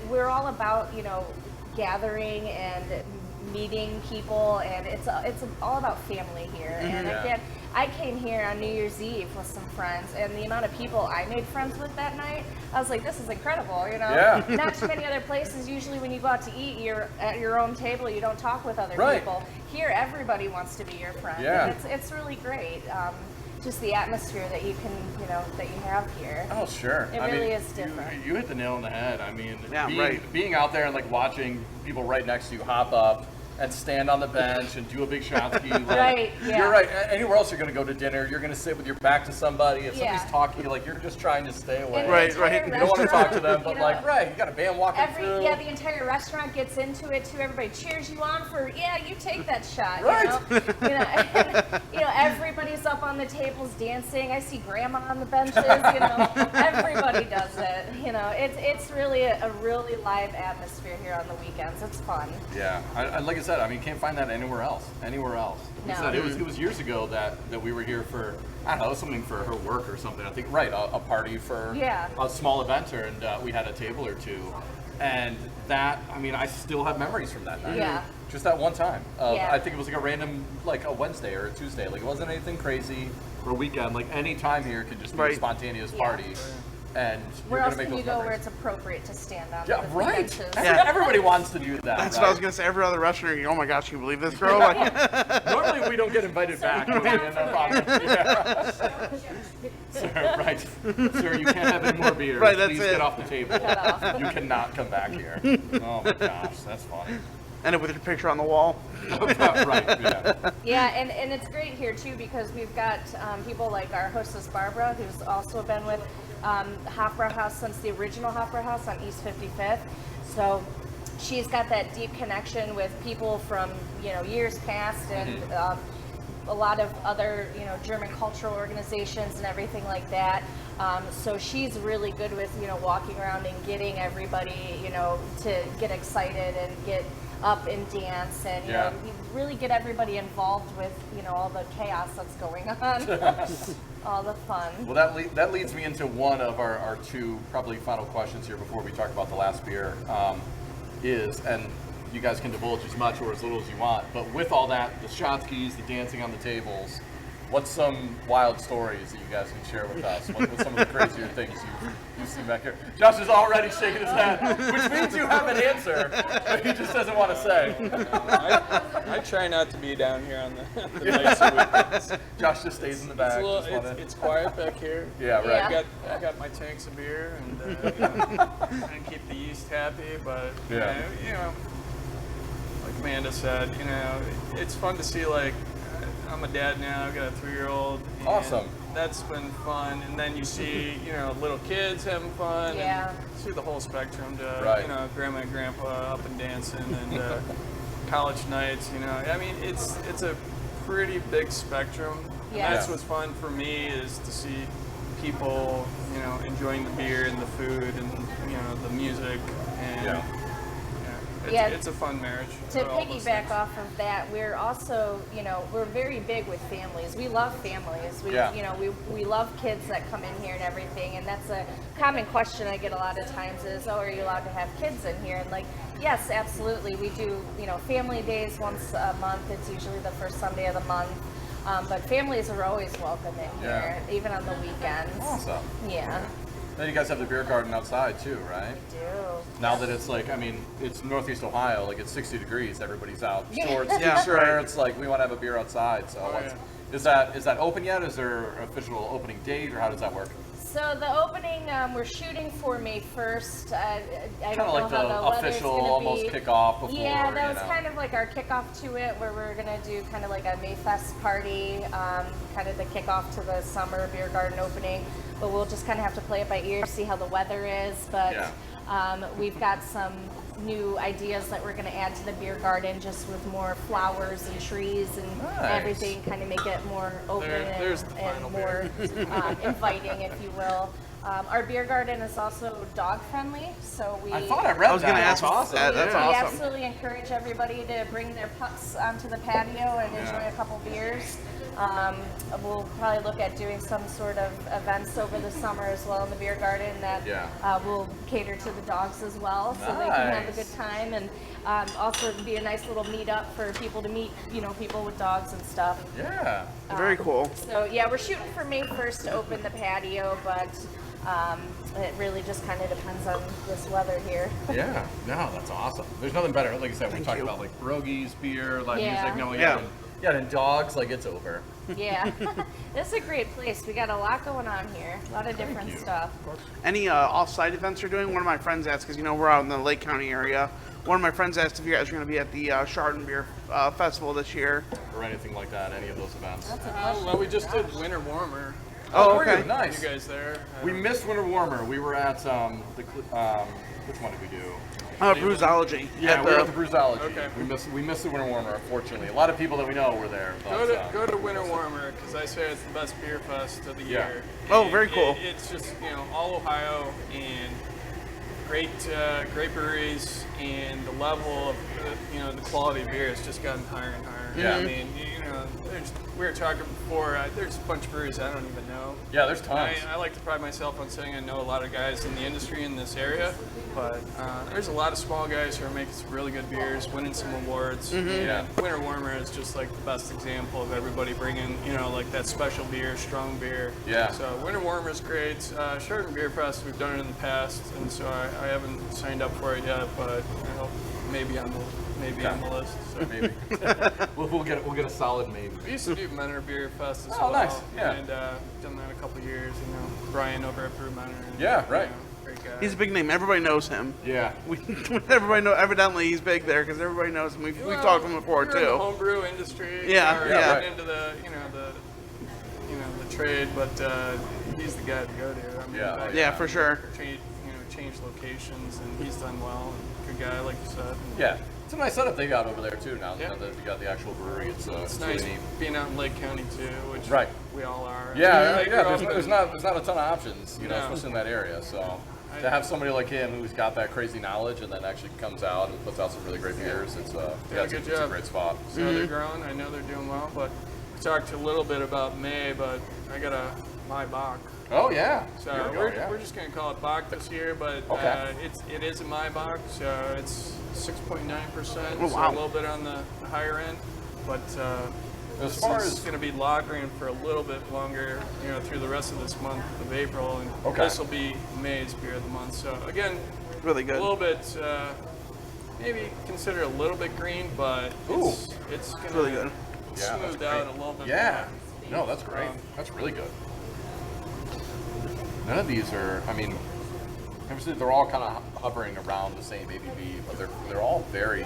we're all about, gathering and meeting people, and it's all about family here. And again, I came here on New Year's Eve with some friends, and the amount of people I made friends with that night, I was like, this is incredible, Not too many other places. Usually when you go out to eat, you're at your own table, you don't talk with other people. Here, everybody wants to be your friend. And it's really great. Just the atmosphere that you can, that you have here. Oh, sure. It really is different. You hit the nail on the head. I mean, being out there and like watching people right next to you hop up and stand on the bench and do a big shot ski. Like, You're right. Anywhere else you're going to go to dinner, you're going to sit with your back to somebody. If somebody's talking, like you're just trying to stay away. Right. You don't want to talk to them, but you got a band walking through. Yeah, the entire restaurant gets into it too. Everybody cheers you on for, you take that shot. Everybody's up on the tables dancing. I see grandma on the benches. Everybody does it. It's really a really live atmosphere here on the weekends. It's fun. Yeah, like I said, I mean, can't find that anywhere else. No. Said, it was years ago that we were here for, I don't know, something for her work or something. I think, a party for a small event, and we had a table or two. And that, I mean, I still have memories from that night. Yeah. Just that one time. I think it was like a random, like a Wednesday or a Tuesday. Like, it wasn't anything crazy for a weekend. Like, any time here could just be a spontaneous party. And where else can you go where it's appropriate to stand on? Benches? Everybody wants to do that. That's what I was gonna say. Every other restaurant, oh my gosh, can you believe this girl? Normally we don't get invited back. When we end up Sir, you can't have any more beer. Right, that's Please it. get off the table. You cannot come back here. Oh my gosh, that's funny. End up with your picture on the wall. Yeah, and it's great here too because we've got people like our hostess Barbara, who's also been with HOFBRAUHAUS since the original HOFBRAUHAUS on East 55th. So she's got that deep connection with people from years past and a lot of other German cultural organizations and everything like that. So she's really good with walking around and getting everybody to get excited and get up and dance and really get everybody involved with all the chaos that's going on. All the fun. Well, that leads me into one of our two probably final questions here before we talk about the last beer. And you guys can divulge as much or as little as you want, but with all that, the shot skis, the dancing on the tables, what's some wild stories that you guys can share with us? What's some of the crazier things you've seen back here? Josh is already shaking his head, which means you have an answer, but he just doesn't want to say. I try not to be down here on the nights and weekends. Josh just stays in the back. It's quiet back here. Yeah, right. Yeah. I got my tanks of beer and trying to keep the yeast happy, but like Amanda said, it's fun to see. Like, I'm a dad now. I've got a 3-year-old. Awesome. That's been fun, and then you see little kids having fun. Yeah. And see the whole spectrum to grandma and grandpa up and dancing and college nights. I mean it's a pretty big spectrum. And that's what's fun for me is to see people enjoying the beer and the food and the music and it's a fun marriage. To piggyback off of that, we're also, we're very big with families. We love families. We love kids that come in here and everything. And that's a common question I get a lot of times is, are you allowed to have kids in here? And yes, absolutely. We do, family days once a month. It's usually the first Sunday of the month. But families are always welcome in here, even on the weekends. Awesome. Yeah. Then you guys have the beer garden outside too, right? We do. Now that it's it's Northeast Ohio, it's 60 degrees, everybody's out, shorts, Yeah, t-shirts, we want to have a beer outside. So is that open yet? Is there an official opening date, or how does that work? So the opening, we're shooting for May 1st. I don't know like how the weather's official, gonna almost be. kickoff before. Yeah, that was kind of like our kickoff to it, where we're gonna do kind of like a Mayfest party, kind of the kickoff to the summer beer garden opening. But we'll just kind of have to play it by ear, see how the weather is. But we've got some new ideas that we're going to add to the beer garden, just with more flowers and trees and everything, kind of make it more open and more inviting, if you will. Our beer garden is also dog friendly, so we I thought I read I was going to that. ask That's awesome. that. That's we awesome. absolutely encourage everybody to bring their pups onto the patio and enjoy a couple beers. We'll probably look at doing some sort of events over the summer as well in the beer garden that will cater to the dogs as well, so they can have a good time, and also be a nice little meetup for people to meet, people with dogs and stuff. Yeah. Very cool. So yeah, we're shooting for May 1st to open the patio, but it really just kind of depends on this weather here. Yeah. No, that's awesome. There's nothing better. Like I said, we talked about like pierogies, beer, live music. No, and dogs. Like it's over. Yeah, this is a great place. We got a lot going on here, a lot of different stuff. Any off-site events you're doing? One of my friends asked, because we're out in the Lake County area. One of my friends asked if you guys are going to be at the Chardon Beer Festival this year. Or anything like that, any of those events. That's a question. Well, we just did Winter Warmer. Oh, okay. Nice. You guys there? We missed Winter Warmer. We were at which one did we do? Brewsology. Yeah, we were at the Brewsology. Okay. We missed the Winter Warmer, unfortunately. A lot of people that we know were there. But, Go to Winter Warmer, because I say it's the best beer fest of the year. Oh, And very cool. It's just all Ohio, and great breweries, and the level of the quality of beer has just gotten higher and higher. Yeah. I mean, we were talking before. There's a bunch of breweries I don't even know. Yeah, there's tons. I like to pride myself on saying I know a lot of guys in the industry in this area, but there's a lot of small guys who are making some really good beers, winning some awards. Yeah. Winter Warmer is just like the best example of everybody bringing, like that special beer, strong beer. Yeah. So Winter Warmer is great. Chardon Beer Fest, we've done it in the past, and so I haven't signed up for it yet, but I hope maybe on the list. So. Maybe. we'll get a solid maybe. We used to do Menor Beer Fest as Oh, well. nice. Yeah. And done that a couple years. Brian over at Brew Menor. Yeah, right. Great guy. He's a big name. Everybody knows him. Yeah. Everybody know. Evidently, he's big there because everybody knows him. We've talked to him before we're in the too. homebrew industry. Yeah, we're yeah. getting into the the trade, but he's the guy to go to. I mean, Yeah, for sure. Change locations, and he's done well. And good guy, like you said. Yeah. It's a nice setup they got over there too. Now that you got the actual brewery, it's It's really nice neat. being out in Lake County too, which we all are. Yeah, I grew up There's in- not a ton of options, No. especially in that area. So to have somebody like him who's got that crazy knowledge and then actually comes out and puts out some really great beers, it's good it's a job. great spot. So they're growing. I know they're doing well, but we talked a little bit about May, but I got a my Bach. Oh yeah. So Here we go, we're just gonna call it Bach this year, but it is a my Bach, so it's 6.9%, Oh, so wow. a little bit on the higher end, but As far it's as going to be lagering for a little bit longer, through the rest of this month of April, and this will be May's beer of the month. So again, Really good. a little bit, maybe consider a little bit green, but it's going Really to good. smooth out a little bit. yeah. more. No, that's great. That's really good. None of these are. I mean, obviously they're all kind of hovering around the same ABV, but they're all very.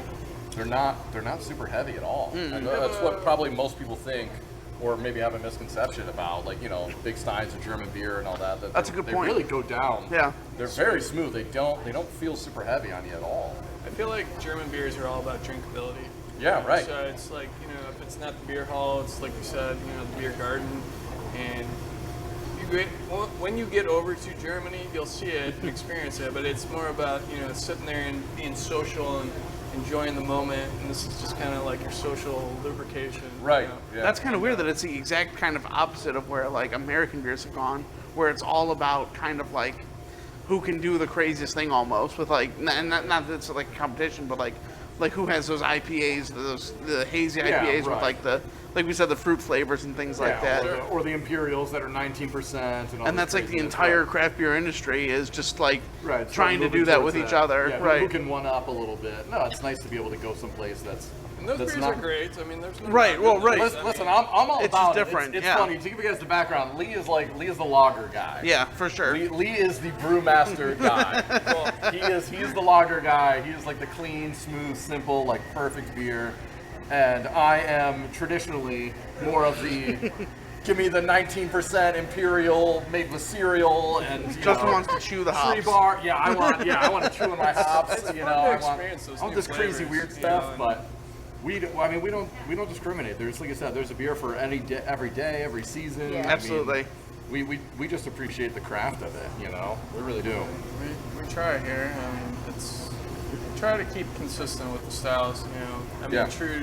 They're not super heavy at all. I know that's what probably most people think, or maybe have a misconception about, like big steins of German beer and all that. That's a good they point. They really go down. Yeah. They're very smooth. They don't feel super heavy on you at all. I feel like German beers are all about drinkability. Yeah, right. So it's like, if it's not the BierHall, it's like you said, the beer garden. And when you get over to Germany, you'll see it and experience it, but it's more about, sitting there and being social and enjoying the moment. And this is just kind of like your social lubrication. Right. Yeah. That's kind of weird that it's the exact kind of opposite of where like American beers have gone, where it's all about kind of like who can do the craziest thing almost with like, and not that it's like a competition, but like who has those IPAs, the hazy IPAs with like we said, the fruit flavors and things like that. Or the Imperials that are 19% and all. And that's like the entire craft beer industry is just like Right, trying to moving do that towards with each other. Yeah, Right. Who can one up a little bit? No, it's nice to be able to go someplace that's. And those that's beers not, are great. I mean, there's no Right, well, right. Listen, I'm all It's about just different, it. It's yeah. funny to give you guys the background. Lee is the lager guy. Yeah, for sure. Lee is the brewmaster guy. Well, he is the lager guy. He is like the clean, smooth, simple, like perfect beer. And I am traditionally more of the give me the 19% Imperial made with cereal and Justin wants to chew the hops. 3 bar. Yeah, I want to chew in my hops. It's I fun to want experience those new this crazy flavors, weird stuff, but. We don't discriminate. There's, like I said, there's a beer for every day, every season. Yeah. I mean, Absolutely. we just appreciate the craft of it, you know. We really do. We try here. I mean, we try to keep consistent with the styles, you know. I mean, Yeah. true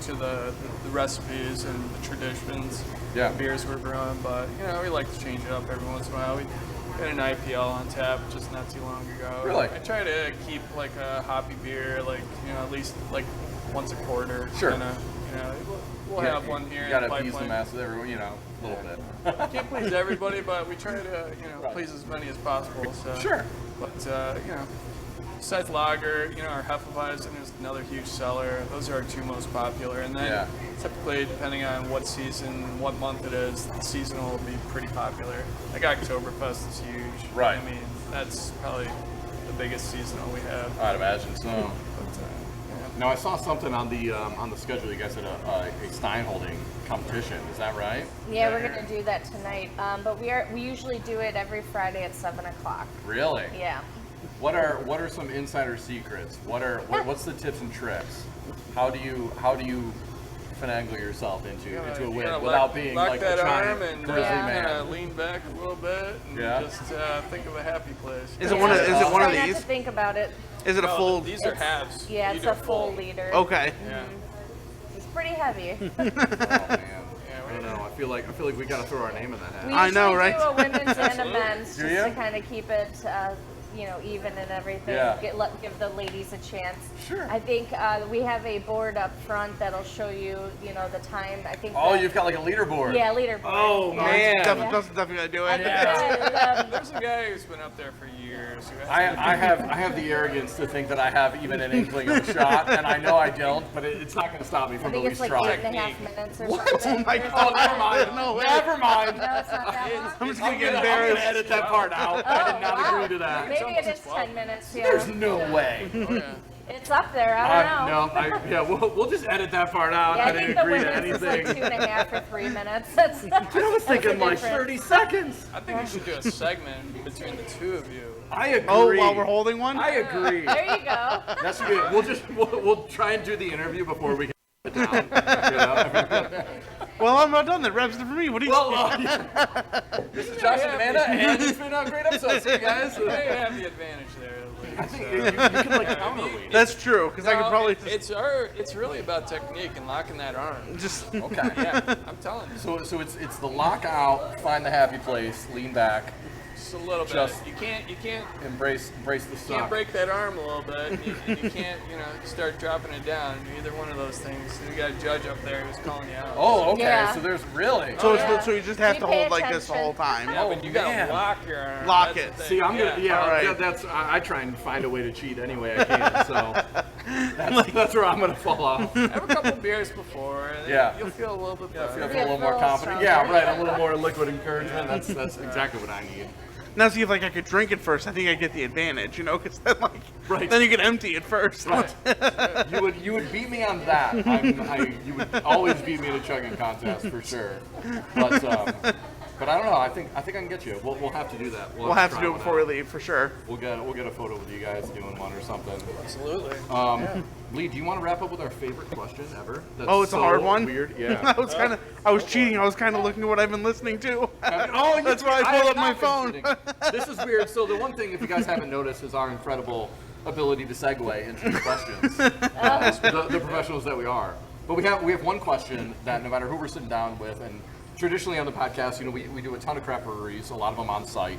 to the recipes and the traditions, Yeah. the beers we're brewing. But you know, we like to change it up every once in a while. We had an IPL on tap just not too long ago. Really? I try to keep like a hoppy beer, like you know, at least like once a quarter. Sure. You know, we'll have one here. You gotta in the appease the pipeline. masses, everyone, you know, a little bit. Can't please everybody, but we try to, you know, please as many as possible. So. Sure. But you know, besides lager, you know, our Hefeweizen is another huge seller. Those are our two most popular. And then typically, depending on what season, what month it is, the seasonal will be pretty popular. Like Oktoberfest is huge. Right. I mean, that's probably the biggest seasonal we have. I'd imagine so. But, Now I saw something on the schedule. You guys had a Stein holding competition. Is that right? Yeah, we're gonna do that tonight. But we usually do it every Friday at 7 o'clock. Really? Yeah. What are some insider secrets? What's the tips and tricks? How do you finagle yourself into a win without being lock like that a giant arm and grizzly man? lean back a little bit and just think of a happy place. Is it one of Try not these? to think about it. Is it a full? These are halves. Yeah, You it's do a full liter. Okay. Yeah. It's pretty heavy. Oh man, I don't know. I feel like we gotta throw our name in that We hat. I know, usually right? do a women's and a men's Do just ya? to kind of keep it, even and everything. Yeah. Give the ladies a chance. Sure. I think we have a board up front that'll show you, the time. I think. Oh, you've got like a leaderboard. Yeah, leaderboard. Oh Yeah. man. That's definitely gonna do it. There's a guy who's been up there for years. I have the arrogance to think that I have even an inkling of a shot, and I know I don't, but it's not going to stop me I from think at it's least like trying. 8.5 minutes or What? something. Oh my Oh, never mind. No way. Never mind. No, it's not that long. I'm just gonna get I'm gonna embarrassed. edit that part out. I did not agree to that. Maybe it is 10 minutes. Yeah. There's no way. Oh, yeah. It's up there. I don't know. We'll just edit that part out. Yeah, I I didn't think the agree to women's is anything. like 2.5 or 3 minutes. That's, I was thinking like 30 seconds. I think we should do a segment between the two of you. I agree. Oh, while we're holding one. I agree. There you go. That's good. We'll try and do the interview before we get it down. You know? Well, I'm not done. That wraps it for me. What do you? This is Josh and Amanda, and it's been a great episode. See you guys. They have the advantage there. I think you can like counterweight. That's true, because I could probably just, It's really about technique and locking that arm. just Okay, yeah. I'm telling you, So it's the lockout, find the happy place, lean back, just a little bit. Just- You can't embrace the suck. break that arm a little bit. And you can't start dropping it down. Either one of those things. You got a judge up there who's calling you out. Oh, okay. Yeah. So there's really. so yeah. it's, so you just have We to pay hold like this the attention. whole time. Yeah, but you gotta man. lock your arm. Lock That's it. the thing. See, I'm gonna. Yeah, All right. yeah, that's. I try and find a way to cheat any way I can. So that's where I'm gonna fall off. Have a couple beers before, and Yeah. you'll feel a little bit better. I feel a Feel little a more little confident. stronger. Yeah, right. A little more liquid encouragement. That's exactly what I need. Now, see if like I could drink it first. I think I get the advantage, because then Right. then you can empty it first. Right. You would beat me on that. You would always beat me in a chugging contest for sure. But I don't know. I think I can get you. We'll have to do that. We'll have to try do it one before we out. leave for sure. We'll get a photo with you guys doing one or something. Absolutely. Lee, do you want to wrap up with our favorite question ever? That's Oh, it's a so hard one? Weird. Yeah. I was cheating. I was kind of looking at what I've been listening to. Oh, That's why I pulled have up my not been phone. cheating. This is weird. So the one thing, if you guys haven't noticed, is our incredible ability to segue into the questions. The professionals that we are. But we have one question that no matter who we're sitting down with, and traditionally on the podcast, we do a ton of craft breweries, a lot of them on site.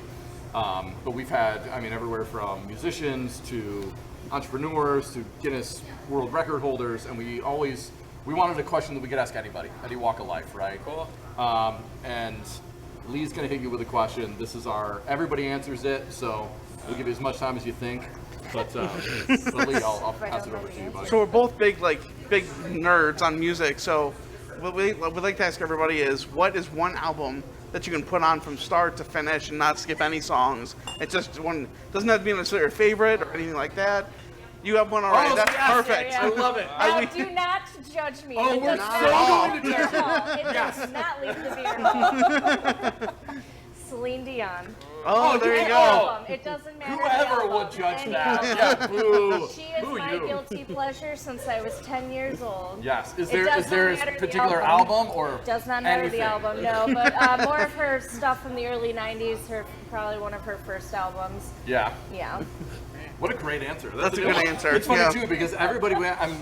But we've had, everywhere from musicians to entrepreneurs to Guinness World Record holders, and we wanted a question that we could ask anybody, any walk of life, right? Cool. And Lee's gonna hit you with a question. This is everybody answers it, so we'll give you as much time as you think. But Lee, I'll pass it over to you, buddy. So we're both big nerds on music. So what we'd like to ask everybody is, what is one album that you can put on from start to finish and not skip any songs? It's just one. Doesn't have to be necessarily your favorite or anything like that. You have one already. That's yes, perfect. yeah. I love it. Now, do not judge me. Oh, It we're does so not going leave to the beer hall. It does not leave the beer hall. Celine Dion. Oh, there you Any go. album. It doesn't matter. the Whoever album. would judge Any that? album. Yeah, boo. She is Boo my you. guilty pleasure since I was 10 years old. Yes. Is It there does a not matter the particular album or Does not matter anything? the album, no. But more of her stuff from the early 90s, probably one of her first albums. Yeah. Yeah. What a great answer. That's a good answer, It's funny yeah. too because everybody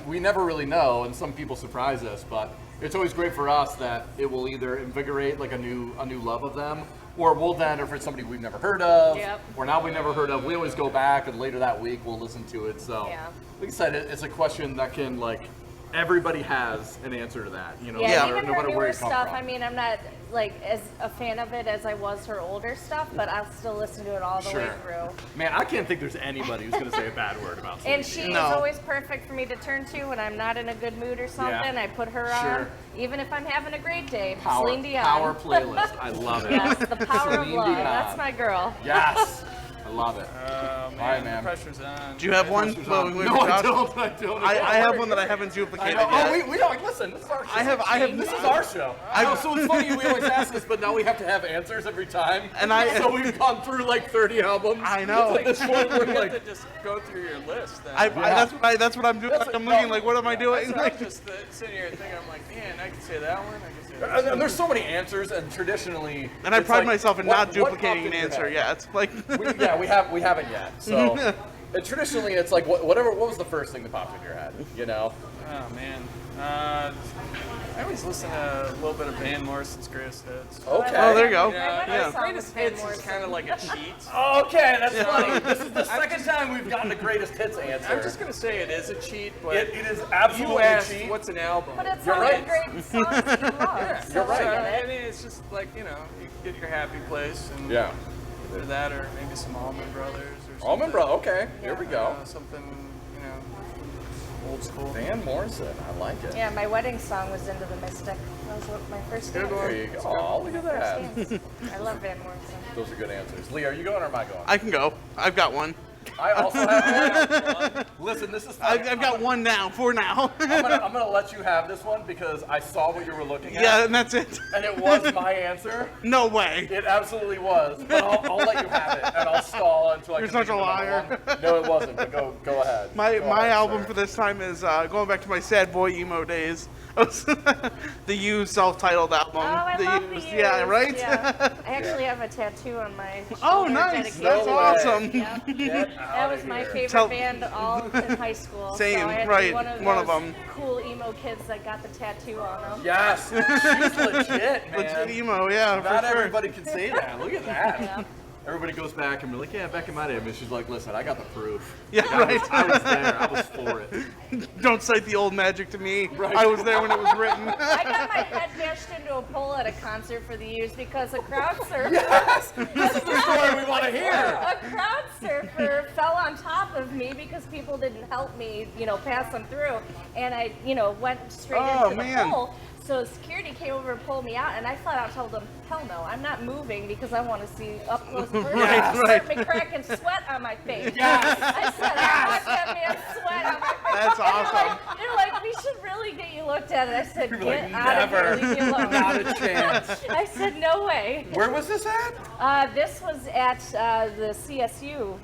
we never really know, and some people surprise us, but it's always great for us that it will either invigorate like a new love of them, or we'll then, if it's somebody we've never heard of, Yep. or now we've never heard of, we always go back and later that week we'll listen to it. So, Yeah. like I said, it's a question that can everybody has an answer to that. You know, Yeah, no even matter her where newer you come stuff, from. I mean, I'm not as a fan of it as I was her older stuff, but I'll still listen to it all the way Sure. through. Man, I can't think there's anybody who's going to say a bad word about Celine And she Dion. is No. always perfect for me to turn to when I'm not in a good mood or something. I put her on, Sure. even if I'm having a great day. Power, Celine Dion. power playlist. I love it. Yes, the power of Celine love. Dion. That's my girl. Yes. I love it. Man, All right, man. The pressure's on. Do you have one? Pressure's Well, on. we No, were I Josh- don't. I have one that I haven't I duplicated know. yet. Oh, we don't. Listen, this is our show. I have- This is our show. I know, so it's funny we always ask this, but now we have to have answers every time. And I- so we've gone through like 30 albums. I know. At this point, we're You have like, to just go through your list. Then. That's what I'm doing. That's- I'm looking like, what am I doing? So I'm just sitting here thinking, I'm like, man, I could say that one. I could say that. and there's so many answers, and traditionally. And I it's pride like, myself in what- not what duplicating popped an in your answer head? yet. Like, we haven't yet. So, and traditionally, it's like what was the first thing that popped in your head? You know. Oh man. I always listen to a little bit of Van Morrison's greatest hits. Okay. oh, there you go. Yeah, My his song greatest was Van hits is Morrison. kind of like a cheat. Okay, that's funny. This is the second time we've gotten the greatest hits answer. I'm just gonna say it is a cheat, but it is absolutely you asked cheap. what's an album. But it's You're all right. the great songs that you love. So you're right. I So, get I it. mean, it's just like, you get your happy place and Yeah. either that or maybe some Allman Brothers or something. Almond Bro. Okay, here we go. Something, old school. Van Morrison. I like it. Yeah, my wedding song was Into the Mystic. That was my first dance. There you go. Oh, look at that. First dance. I love Van Morrison. Those are good answers. Lee, are you going or am I going? I can go. I've got one. I also have one. Listen, this is fun. I've got one now, for now. I'm gonna let you have this one because I saw what you were looking at. Yeah, and that's it. And it was my answer. No way. It absolutely was. But I'll let you have it, and I'll stall until I You're can such think a of another liar. one. No, it wasn't. But go ahead. My Go my ahead, album sir. for this time is going back to my sad boy emo days. The Used self-titled album. Oh, I love the Used. Used. Yeah, right? Yeah. I actually have a tattoo on my shoulder. Oh, nice. dedicated That's to it. awesome. Yeah. Get That outta was my here. favorite Tell- band all in high school. Same, so I had to right, be one of one of those them. cool emo kids that got the tattoo on them. Yes, she's legit, man. Legit emo, yeah, Not for sure. everybody can say that. Look at that. Yeah. Everybody goes back and we're like, yeah, back in my day. And she's like, listen, I got the proof. Yeah, right. I was there. I was for it. Don't cite the old magic to me. Right. I was there when it was written. I got my head bashed into a pole at a concert for the Used because a crowd surfer. Yes, this is the story we want to hear. A crowd surfer fell on top of me because people didn't help me, pass them through, and I, went straight Oh, into the man. pole. So security came over and pulled me out, and I flat out told them, "Hell no, I'm not moving because I want to see up close and personal." Right, They right. started me cracking sweat on my face. Yes. I said, "I want that man's sweat on my face." That's And awesome. They're like, "We should really get you looked at." And I said, You're "Get like, out of never. here, leave me alone." Not a chance. I said, "No way." Where was this at? This was at the CSU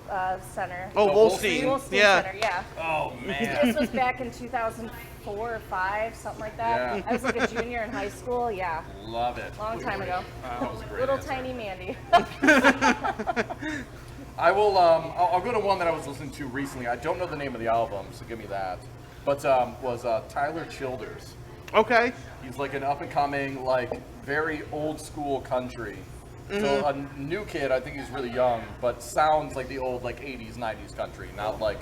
Center. Oh, Wolstein. Wolstein. Wolstein Yeah. Center, yeah. Oh, man. This was back in 2004 or 5, something like that. Yeah. I was like a junior in high school, yeah. Love it. Long time ago. That was a great Little answer. tiny Mandy. I will. I'll go to one that I was listening to recently. I don't know the name of the album, so give me that. But was Tyler Childers. Okay. He's like an up and coming, like very old school country. So a new kid, I think he's really young, but sounds like the old like 80s, 90s country, not like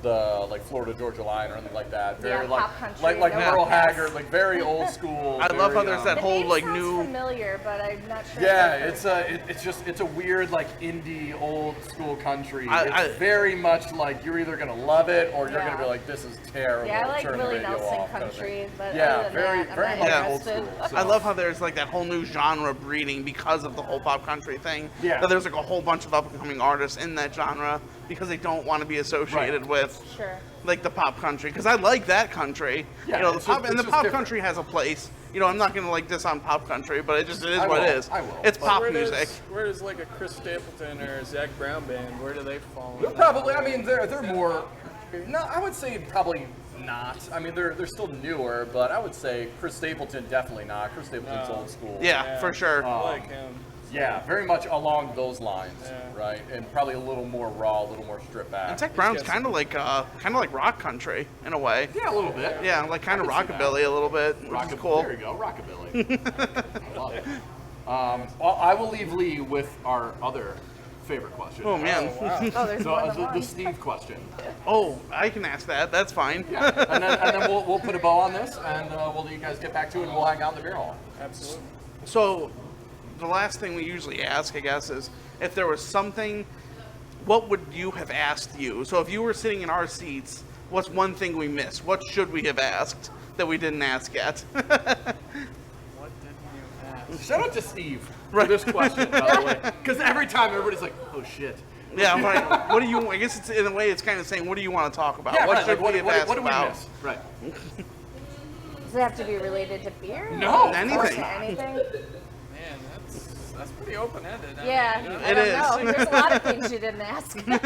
the Florida Georgia Line or anything like that. Very Yeah, like pop country, like no Merle gas. Haggard, like very old school. I love how very, there's that The whole name like sounds new. familiar, but I'm not sure. Yeah, if I've heard it's a weird like indie old school country. I- It's very much like you're either gonna love it or you're Yeah. gonna be like, this is terrible. Yeah, I like Turn the Willie radio Nelson off, kind of country, thing. but yeah, other than very that, very I'm much not old interested. school. So. I love how there's like that whole new genre breeding because of the whole pop country thing. Yeah. That there's like a whole bunch of up and coming artists in that genre because they don't want to be associated Right. with Sure. like the pop country. Because I like that country. Yeah, The it's pop just- and it's the just pop different. country has a place. You know, I'm not gonna like this on pop country, but it is I what will. it is. I will. It's But pop where music. Where does like a Chris Stapleton or a Zach Brown band? Where do they fall? They're probably. I mean, they're more. No, I would say probably not. I mean, they're still newer, but I would say Chris Stapleton definitely not. Chris Stapleton's No. old school. Yeah, for sure. I like him. Yeah, very much along those lines, Yeah. right? And probably a little more raw, a little more stripped back. And Zach Brown's kind of like rock country in a way. Yeah, a little bit. Yeah, like kind of I can see that. rockabilly a little bit, which is cool. There you go, rockabilly. I love it. Well, I will leave Lee with our other favorite question. Oh man. Oh, wow. Oh, there's So more than the one. Steve question. Oh, I can ask that. That's fine. Yeah, and then we'll put a bow on this, and we'll let you guys get back to it, and we'll hang out in the beer hall. Absolutely. So, the last thing we usually ask, I guess, is if there was something, what would you have asked you? So, if you were sitting in our seats, what's one thing we missed? What should we have asked that we didn't ask yet? What didn't you ask? Shout out to Steve for Right. this question, by the way, because every time everybody's like, "Oh shit." Yeah, right. What do you? I guess it's in a way, it's kind of saying, what do you want to talk about? Yeah, what right, should like, we have asked what do we about? miss? Right. Does it have to be related to beer? No, of Anything. course Or not. anything? Man, that's pretty open-ended. I Yeah, mean, I It don't is. know. There's a lot of things you didn't ask. I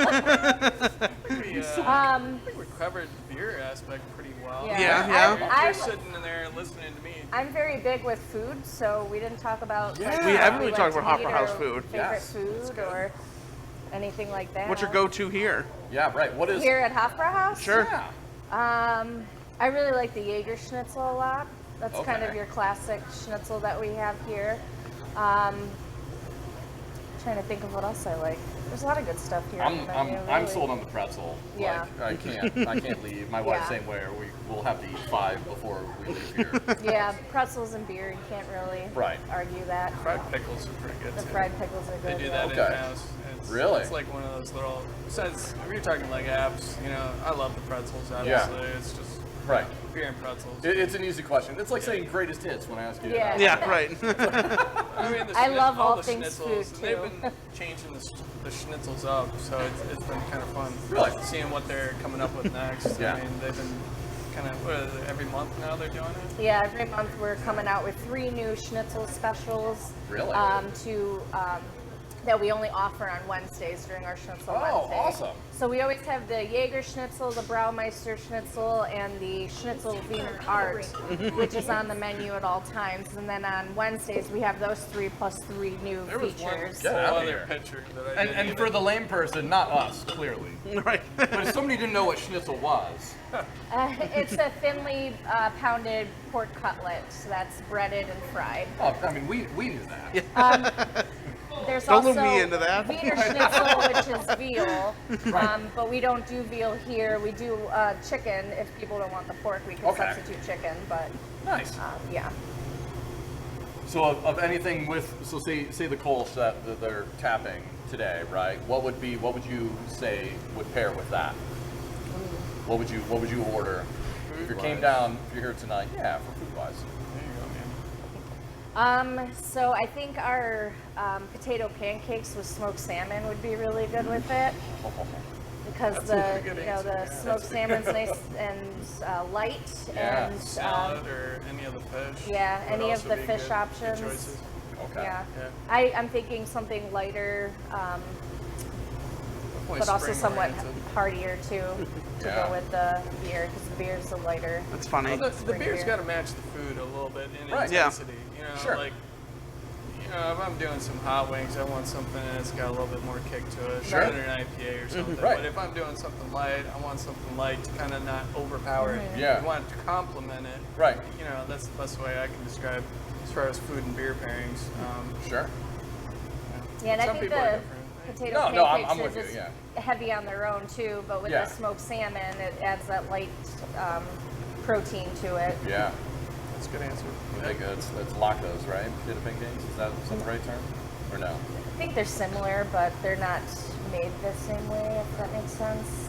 think we covered the beer aspect pretty well. Yeah. Yeah. You're I'm sitting in there listening to me. I'm very big with food, so we didn't talk about. Yeah. like, We what haven't really like talked to about eat Hofbra House or food. Favorite Yes, that's food or anything like that. What's your go-to here? Yeah, right. What is? Here at Hofbra House? Sure. Yeah. I really like the Jaeger schnitzel a lot. That's kind of Okay. your classic schnitzel that we have here. Trying to think of what else I like. There's a lot of good stuff here on the menu. I'm really. sold on the pretzel. Yeah. Like, I can't leave. My wife's Yeah. same way. We'll have to eat 5 before we leave here. Yeah, pretzels and beer, you can't really Right. argue that. Fried pickles are pretty good The too. fried pickles are good. They do yeah. that Okay. in-house. Really? It's like one of those little, besides, if you're talking like apps, you know, I love the pretzels, obviously. It's just Right. beer and pretzels. It's an easy question. It's like saying greatest hits when I ask you. Yeah. Yeah, right. I mean, I love all the things schnitzels, food, They've too. been changing the schnitzels up, so it's been kind of fun. Really? Seeing what they're coming up with next. Yeah. I mean, they've been kind of, what is it, every month now they're doing it? Yeah, every month we're coming out with 3 new schnitzel specials. Really? That we only offer on Wednesdays during our Schnitzel Oh, Wednesday. awesome. So we always have the Jaeger Schnitzel, the Braumeister Schnitzel, and the Schnitzel Wiener Art, which is on the menu at all times. And then on Wednesdays we have those 3 plus 3 new There was one features. Get out of other here. picture that I didn't And even- for the lame person, not us, clearly. Right. But if somebody didn't know what schnitzel was, It's a thinly pounded pork cutlet, so that's breaded and fried. oh, I mean, we knew that. There's Don't also loop me into that. Wiener Schnitzel, which is veal, but we don't do veal here. We do chicken. If people don't want the pork, we can Okay. substitute chicken. But Nice. yeah, So of anything with, so say the Kolsch that they're tapping today, right? What would you say would pair with that? What would you order if you came down? If you're here tonight, yeah, for food wise. There you go, man. so I think our potato pancakes with smoked salmon would be really good with it because That's the a good answer, the yeah. smoked salmon's nice and light Yeah. and Salad or any of the fish. yeah, would any of also the be fish good options. choices. Okay. Yeah. Yeah. I'm thinking something lighter, Definitely but also spring somewhat oriented. heartier too to Yeah. go with the beer because the beer is a lighter. That's funny. Well, the Spring beer's beer. got to match the food a little bit in Right. Yeah. intensity. You know, Sure. like, you know, if I'm doing some hot wings, I want something that's got a little bit more kick to it, Sure. rather than an IPA or something. Right. But if I'm doing something light, I want something light to kind of not overpower it. Yeah. I want it to complement it. Right. You know, that's the best way I can describe as far as food and beer pairings. Sure. Yeah, and I Some think people are the different. potato No, I'm pancakes with are you, just yeah. heavy on their own too, but with Yeah. the smoked salmon, it adds that light protein to it. Yeah. That's a good answer. I think it's lactose, right? Potato pancakes. Is that the right term? Or no? I think they're similar, but they're not made the same way, if that makes sense.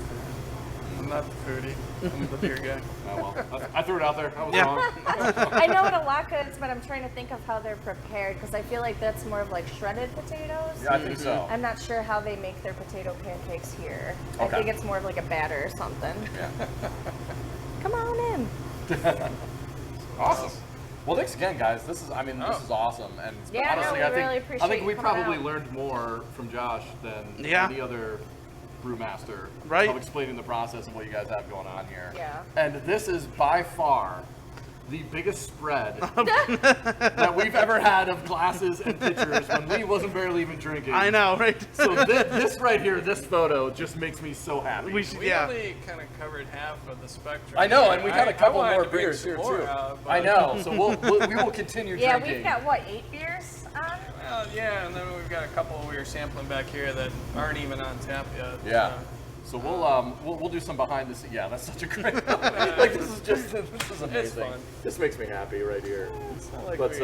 I'm not the foodie. I'm the beer guy. Oh well. I threw it out there. I was Yeah. wrong. I know what a latke is, but I'm trying to think of how they're prepared because I feel like that's more of like shredded potatoes. Yeah, I think so. I'm not sure how they make their potato pancakes here. I Okay. think it's more of like a batter or something. Yeah. Come on in. Awesome. Well, thanks again, guys. This is awesome. And Yeah, no, honestly, we I think really appreciate we you coming probably out. learned more from Josh than Yeah. any other brewmaster Right. of explaining the process and what you guys have going on here. Yeah. And this is by far the biggest spread that we've ever had of glasses and pitchers when Lee wasn't barely even drinking. I know, right? So this right here, this photo just makes me so happy. We should, We yeah. only kind of covered half of the spectrum. I know, and we got a couple wanted more to bring beers some here more too. out, but- I know, so we will continue Yeah, drinking. we've got what, 8 beers on? Well, yeah, and then we've got a couple we were sampling back here that aren't even on tap yet. Yeah. So we'll do some behind the scenes. Yeah, that's such a great. Like this is amazing. fun. This makes me happy right here. It's not like But we,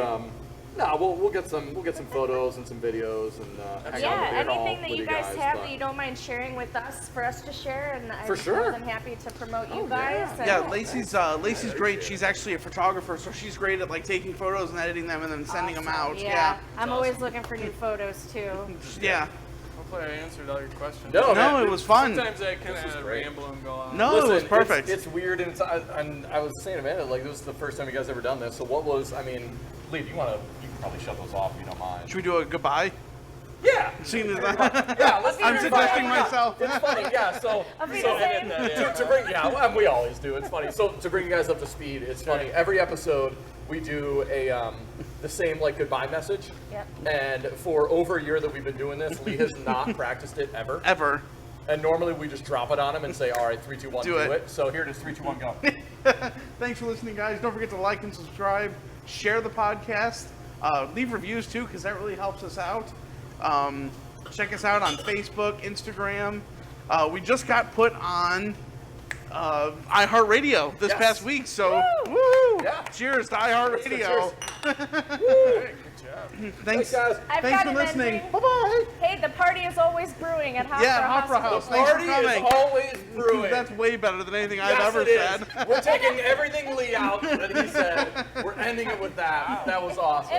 no, we'll get some photos and some videos and hang Yeah, out with anything that with you guys have but- that you don't mind sharing with us for us to share, and I'm For sure. more than happy to promote you Oh, guys. yeah. And Yeah, Lacey's great. She's actually a photographer, so she's great at like taking photos and editing them and then sending them out. Yeah, I'm always looking for new photos too. Yeah. hopefully I answered all your questions. No, No, man, it was fun. Sometimes I kind This was of great. ramble and go on. No, Listen, it was perfect. It's weird, and I was saying to Amanda, like, this is the first time you guys ever done this. So what was? I mean, Lee, you can probably shut those off if you don't mind. Should we do a goodbye? Yeah. Seeing as Yeah, let's do I'm it. suggesting Yeah, myself. It's funny, yeah. So, Auf so Wiedersehen. to bring, yeah, well, we always do. It's funny. So to bring you guys up to speed, it's funny. Every episode we do the same like goodbye message. Yep. And for over a year that we've been doing this, Lee has not practiced it ever. Ever. And normally we just drop it on him and say, all right, 3, 2, 1, Do do it. it. So here it is, 3, 2, 1, go. Thanks for listening, guys. Don't forget to like and subscribe. Share the podcast. Leave reviews too, because that really helps us out. Check us out on Facebook, Instagram. We just got put on iHeartRadio this Yes. past week, so woo! Yeah. Cheers to iHeartRadio. Hey, good job. Thanks, guys. I've Thanks got for an listening. ending. Bye bye. Hey, the party is always brewing at Hofbra Yeah, Hofbra House. Thanks for Party coming. is always brewing. That's way better than anything I've Yes, ever it is. said. We're taking everything Lee out that he said. We're ending it with that. That was awesome.